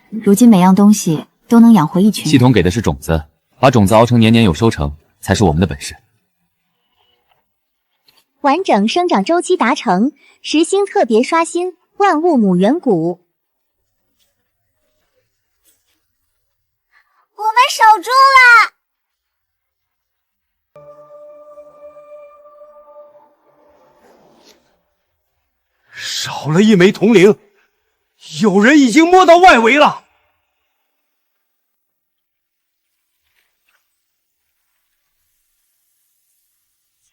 如今每样东西都能养活一群人。系统给的是种子，把种子熬成年年有收成，才是我们的本事。完整生长周期达成，实星特别刷新万物母远古。我们守住了！少了一枚铜铃，有人已经摸到外围了。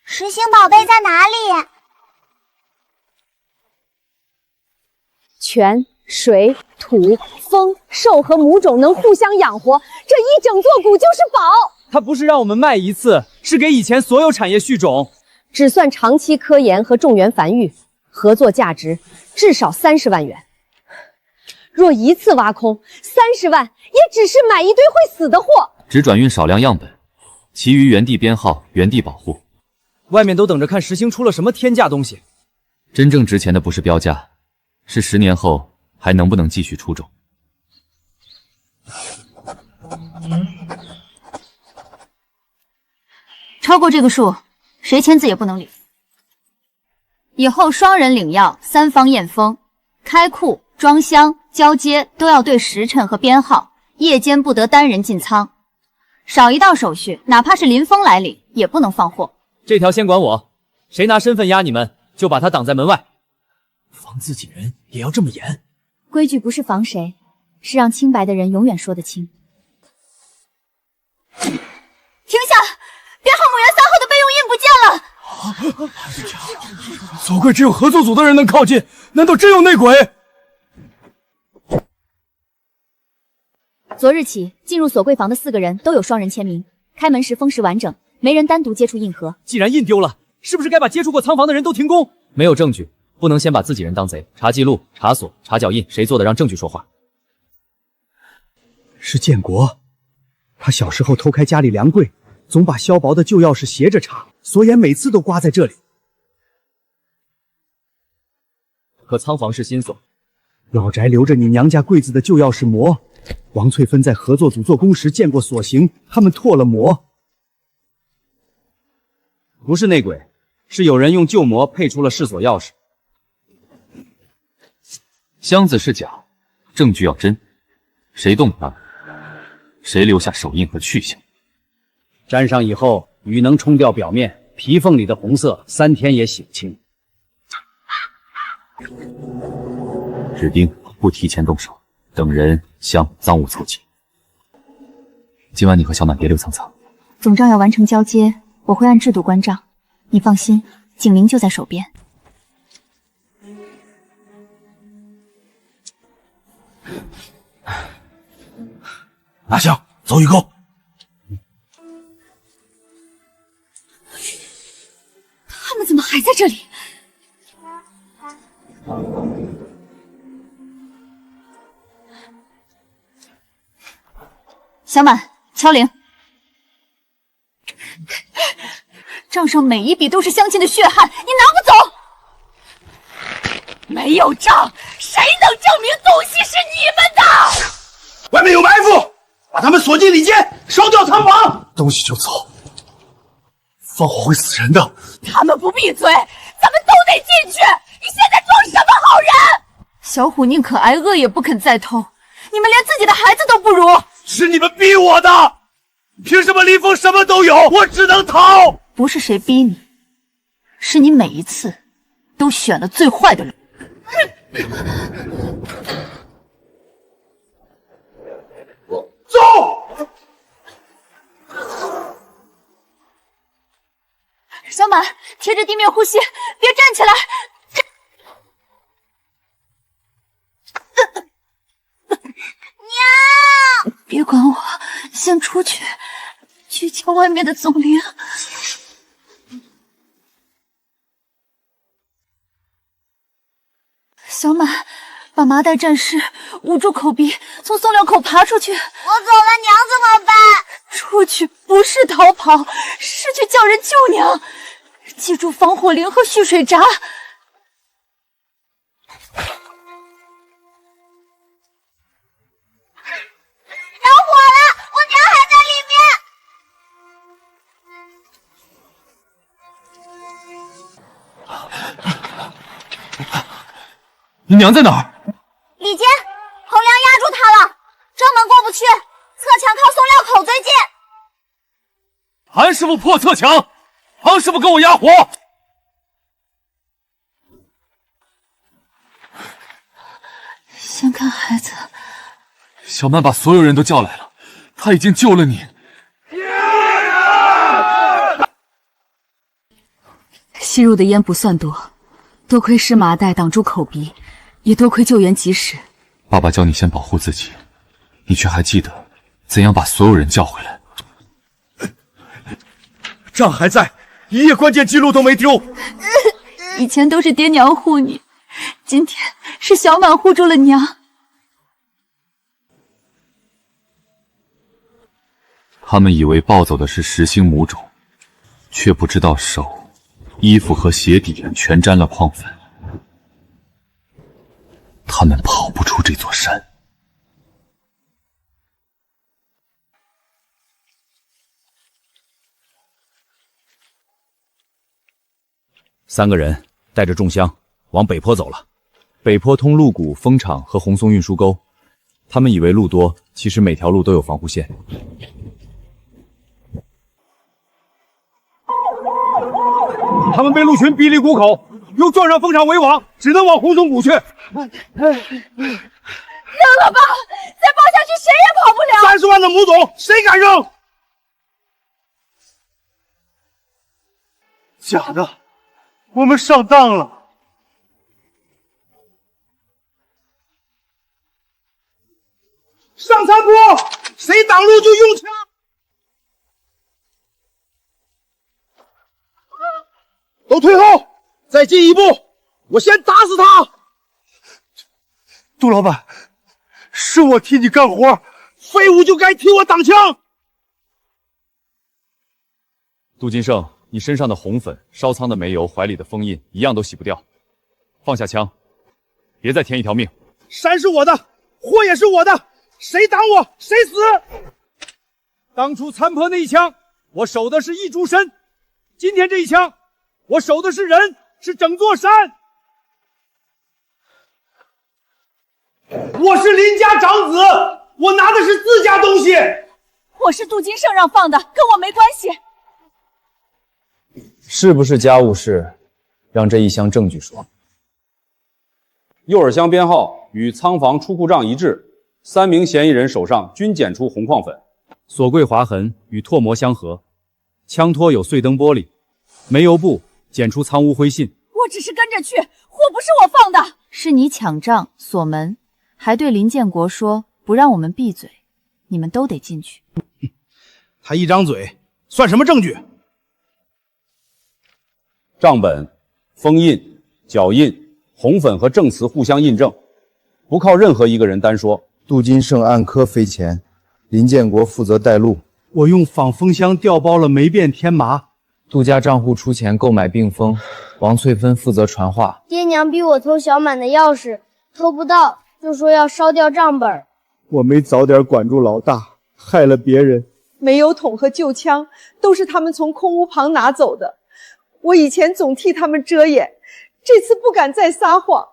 实星宝贝在哪里？泉、水、土、风、兽和母种能互相养活，这一整座谷就是宝。它不是让我们卖一次，是给以前所有产业续种，只算长期科研和种源繁育，合作价值至少30万元。若一次挖空30万，也只是买一堆会死的货。只转运少量样本，其余原地编号、原地保护。外面都等着看实星出了什么天价东西。真正值钱的不是标价，是10年后还能不能继续出种。超过这个数，谁签字也不能领。以后双人领药，3方验封，开库、装箱、交接都要对时辰和编号，夜间不得单人进仓。少一道手续，哪怕是林峰来领，也不能放货。这条先管我，谁拿身份压你们，就把他挡在门外。防自己人也要这么严？规矩不是防谁，是让清白的人永远说得清。停下！编号母源3号的备用印不见了。走鬼只有合作组的人能靠近，难道真有内鬼？昨日起，进入锁柜房的4个人都有双人签名，开门时封实完整，没人单独接触印盒。既然印丢了，是不是该把接触过仓房的人都停工？没有证据，不能先把自己人当贼。查记录、查锁、查脚印，谁做的让证据说话。是建国，他小时候偷开家里粮柜，总把削薄的旧钥匙斜着插，锁眼每次都刮在这里。可仓房是新锁，老宅留着你娘家柜子的旧钥匙膜。王翠芬在合作组做工时见过锁形，他们唾了膜。不是内鬼，是有人用旧膜配出了试锁钥匙。箱子是假，证据要真，谁动它，谁留下手印和去向。沾上以后，雨能冲掉表面，皮缝里的红色3天也洗不清。指定不提前动手，等人香赃物凑齐。今晚你和小满别留层层。总账要完成交接，我会按制度关账。你放心，警铃就在手边。阿香，走一沟。他们怎么还在这里？小满，敲铃。账上每一笔都是乡亲的血汗，你拿不走。没有账，谁能证明东西是你们的？外面有埋伏，把他们锁进里间，烧掉仓房。东西就走，放火会死人的。他们不闭嘴，咱们都得进去！你现在装什么好人？小虎宁可挨饿也不肯再偷，你们连自己的孩子都不如。是你们逼我的，凭什么林峰什么都有，我只能逃？不是谁逼你，是你每一次都选了最坏的路。走！小满，贴着地面呼吸，别站起来。娘，别管我，先出去，去敲外面的总铃。小满，把麻袋战士捂住口鼻，从送料口爬出去。我走了，娘怎么办？出去不是逃跑，是去叫人救娘。记住防火铃和蓄水闸。着火了，我娘还在里面。你娘在哪儿？里间，横梁压住他了，正门过不去，侧墙靠送料口最近。韩师傅破侧墙，庞师傅跟我压火。先看孩子。小曼把所有人都叫来了，他已经救了你。吸入的烟不算多，多亏湿麻袋挡住口鼻，也多亏救援及时。爸爸教你先保护自己，你却还记得怎样把所有人叫回来。账还在，一页关键记录都没丢。以前都是爹娘护你，今天是小满护住了娘。他们以为抱走的是10星母种，却不知道手、衣服和鞋底全沾了矿粉。他们跑不出这座山。3个人带着重箱往北坡走了。北坡通鹿谷、蜂场和红松运输沟，他们以为路多，其实每条路都有防护线。他们被鹿群逼离谷口，又撞上蜂场围网，只能往红松谷去。扔了吧，再抱下去谁也跑不了。30万的母种，谁敢扔？假的，我们上当了。上山坡，谁挡路就用枪。都退后，再进一步，我先打死他。杜老板，是我替你干活，废物就该替我挡枪。杜金胜，你身上的红粉、烧仓的煤油、怀里的封印，一样都洗不掉。放下枪，别再添一条命。山是我的，货也是我的，谁挡我谁死。当初残破那一枪，我守的是一株参；今天这一枪，我守的是人，是整座山。我是林家长子，我拿的是自家东西。我是杜金胜让放的，跟我没关系。是不是家务事，让这一箱证据说。右耳箱编号与仓房出库账一致，3名嫌疑人手上均检出红矿粉，锁柜划痕与唾沫相合，枪托有碎灯玻璃，煤油布检出仓屋灰烬。我只是跟着去，货不是我放的。是你抢账锁门，还对林建国说不让我们闭嘴，你们都得进去。他一张嘴算什么证据？账本、封印、脚印、红粉和证词互相印证，不靠任何一个人单说。杜金胜按科飞钱，林建国负责带路。我用仿风箱调包了霉变天麻。杜家账户出钱购买病蜂，王翠芬负责传话。爹娘逼我偷小满的钥匙，偷不到就说要烧掉账本。我没早点管住老大，害了别人。煤油桶和旧枪都是他们从空屋旁拿走的，我以前总替他们遮掩，这次不敢再撒谎。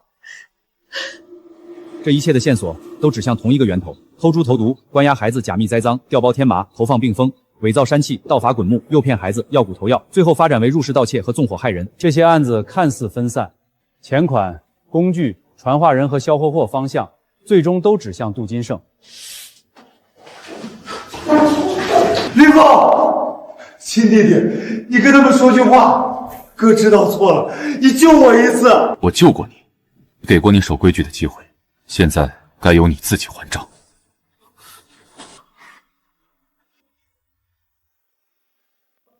这一切的线索都指向同一个源头：偷猪投毒、关押孩子、假密栽赃、调包天麻、投放病蜂、伪造山契、盗伐滚木、诱骗孩子、要骨头药，最后发展为入室盗窃和纵火害人。这些案子看似分散，钱款、工具、传话人和销货方向，最终都指向杜金胜。林峰，亲弟弟，你跟他们说句话，哥知道错了，你救我一次。我救过你，给过你守规矩的机会，现在该由你自己还账。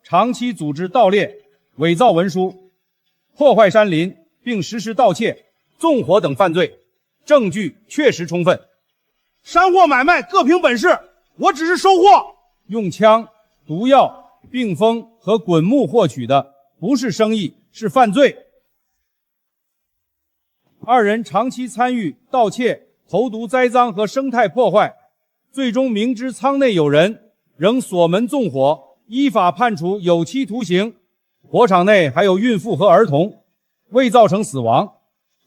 长期组织盗猎、伪造文书、破坏山林，并实施盗窃、纵火等犯罪，证据确实充分。山货买卖各凭本事，我只是收货。用枪、毒药、病蜂和滚木获取的不是生意，是犯罪。2人长期参与盗窃、投毒栽赃和生态破坏，最终明知仓内有人，仍锁门纵火，依法判处有期徒刑。火场内还有孕妇和儿童，未造成死亡，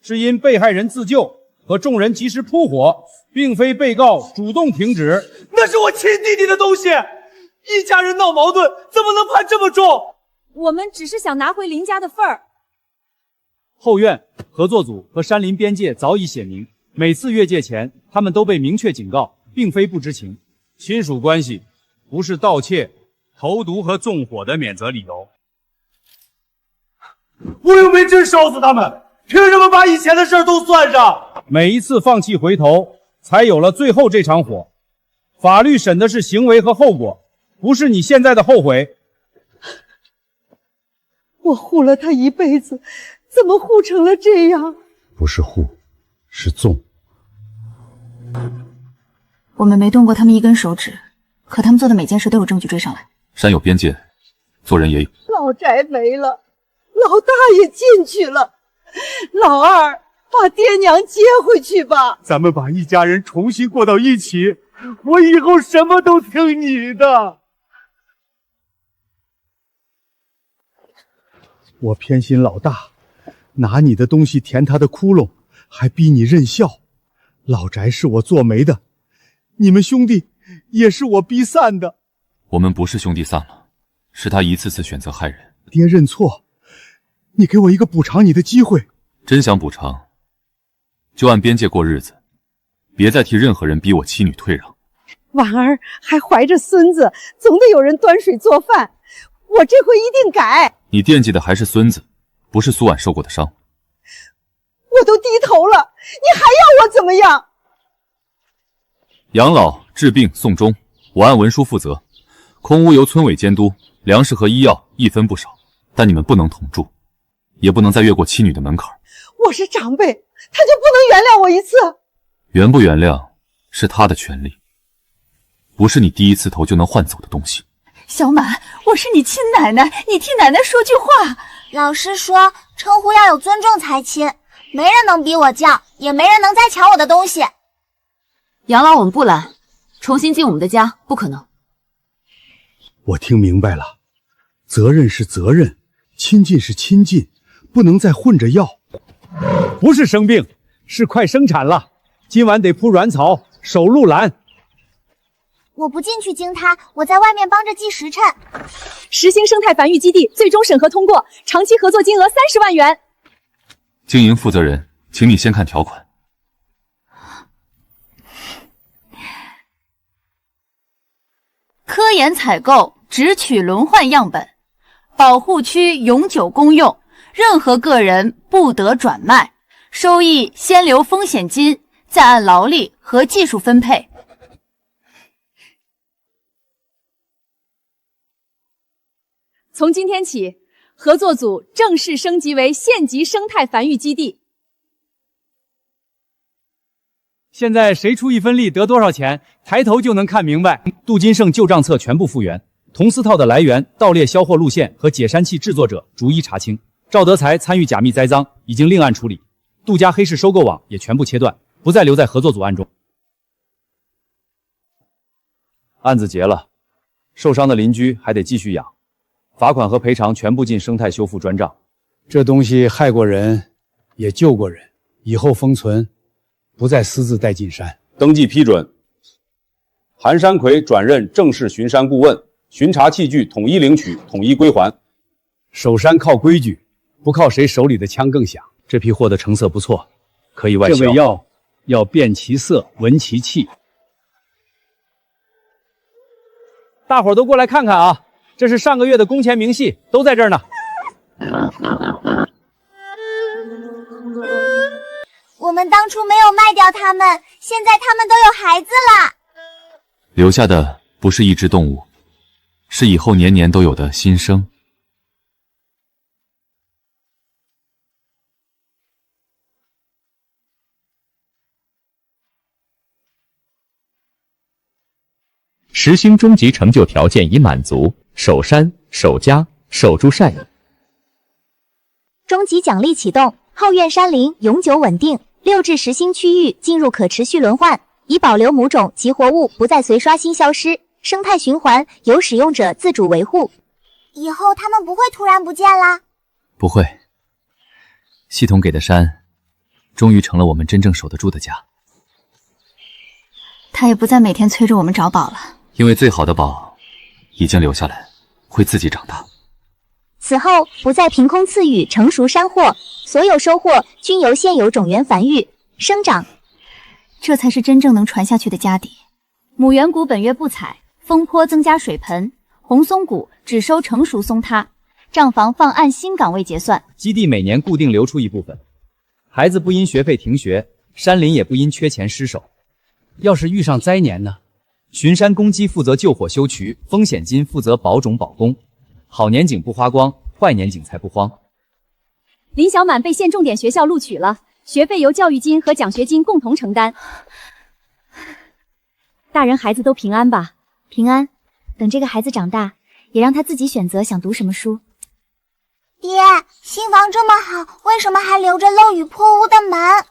是因被害人自救和众人及时扑火，并非被告主动停止。那是我亲弟弟的东西，一家人闹矛盾，怎么能判这么重？我们只是想拿回林家的份儿。后院、合作组和山林边界早已写明，每次越界前，他们都被明确警告，并非不知情。亲属关系不是盗窃、投毒和纵火的免责理由。我又没真烧死他们，凭什么把以前的事都算上？每一次放弃回头，才有了最后这场火。法律审的是行为和后果，不是你现在的后悔。我护了他一辈子，怎么护成了这样？不是护，是纵。我们没动过他们一根手指，可他们做的每件事都有证据追上来。山有边界，做人也有。老宅没了，老大也进去了，老二把爹娘接回去吧。咱们把一家人重新过到一起，我以后什么都听你的。我偏心老大，拿你的东西填他的窟窿，还逼你认孝。老宅是我做媒的，你们兄弟也是我逼散的。我们不是兄弟散了，是他一次次选择害人。爹认错，你给我一个补偿你的机会。真想补偿，就按边界过日子，别再替任何人逼我妻女退让。婉儿还怀着孙子，总得有人端水做饭。我这回一定改。你惦记的还是孙子，不是苏婉受过的伤。我都低头了，你还要我怎么样？养老、治病、送终，我按文书负责。空屋由村委监督，粮食和医药一分不少，但你们不能同住，也不能再越过妻女的门槛。我是长辈，他就不能原谅我一次？原不原谅是他的权利，不是你第一次投就能换走的东西。小满，我是你亲奶奶，你替奶奶说句话。老师说称呼要有尊重才亲，没人能逼我叫，也没人能再抢我的东西。养老我们不拦，重新进我们的家不可能。我听明白了，责任是责任，亲近是亲近，不能再混着要。不是生病，是快生产了，今晚得铺软草，守路栏。我不进去惊他，我在外面帮着记时辰。实兴生态繁育基地最终审核通过，长期合作金额30万元。经营负责人，请你先看条款。科研采购只取轮换样本，保护区永久公用，任何个人不得转卖，收益先留风险金，再按劳力和技术分配。从今天起，合作组正式升级为县级生态繁育基地。现在谁出一分力得多少钱，抬头就能看明白。杜金胜旧账册全部复原，铜丝套的来源、盗猎销货路线和解山器制作者逐一查清。赵德才参与假密栽赃，已经另案处理。杜家黑市收购网也全部切断，不再留在合作组案中。案子结了，受伤的邻居还得继续养，罚款和赔偿全部进生态修复专账。这东西害过人，也救过人，以后封存，不再私自带进山。登记批准。韩山奎转任正式巡山顾问，巡查器具统一领取，统一归还。守山靠规矩，不靠谁手里的枪更响。这批货的成色不错，可以外销。这味药要辨其色，闻其气。大伙儿都过来看看啊！这是上个月的工钱明细，都在这儿呢。我们当初没有卖掉它们，现在它们都有孩子了。留下的不是一只动物，是以后年年都有的新生。实兴终极成就条件已满足，守山、守家、守住善意。终极奖励启动，后院山林永久稳定，6至实兴区域进入可持续轮换，以保留母种及活物不再随刷新消失，生态循环由使用者自主维护。以后它们不会突然不见啦？不会。系统给的山，终于成了我们真正守得住的家。他也不再每天催着我们找宝了。因为最好的宝已经留下来，会自己长大。此后不再凭空赐予成熟山货，所有收获均由现有种源繁育生长，这才是真正能传下去的家底。母圆谷本月不采，风坡增加水盆，红松谷只收成熟松塌，账房放按新岗位结算。基地每年固定留出一部分，孩子不因学费停学，山林也不因缺钱失守。要是遇上灾年呢？巡山公鸡负责救火修渠，风险金负责保种保工。好年景不花光，坏年景才不慌。林小满被县重点学校录取了，学费由教育金和奖学金共同承担。大人孩子都平安吧？平安。等这个孩子长大，也让他自己选择想读什么书。爹，新房这么好，为什么还留着漏雨破屋的门？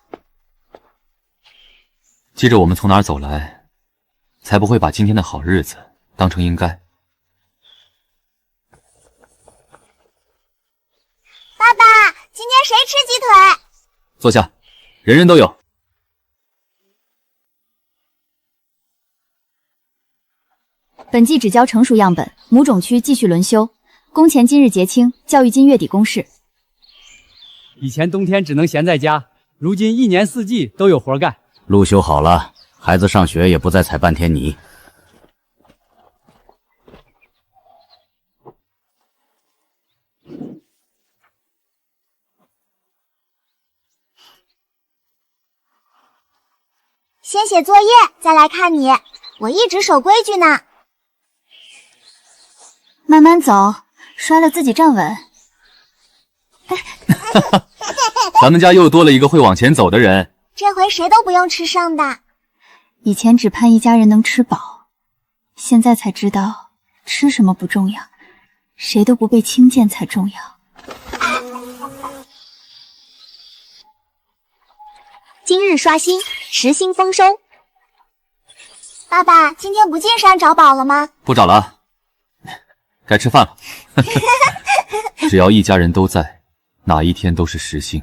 记着我们从哪儿走来，才不会把今天的好日子当成应该。爸爸，今天谁吃鸡腿？坐下，人人都有。本季只交成熟样本，母种区继续轮休，工钱今日结清，教育金月底公示。以前冬天只能闲在家，如今一年四季都有活干。路修好了，孩子上学也不再踩半天泥。先写作业，再来看你。我一直守规矩呢。慢慢走，摔了自己站稳。咱们家又多了一个会往前走的人。这回谁都不用吃剩的。以前只盼一家人能吃饱，现在才知道吃什么不重要，谁都不被轻贱才重要。今日刷新，实兴丰收。爸爸，今天不进山找宝了吗？不找了，该吃饭了。只要一家人都在，哪一天都是实兴。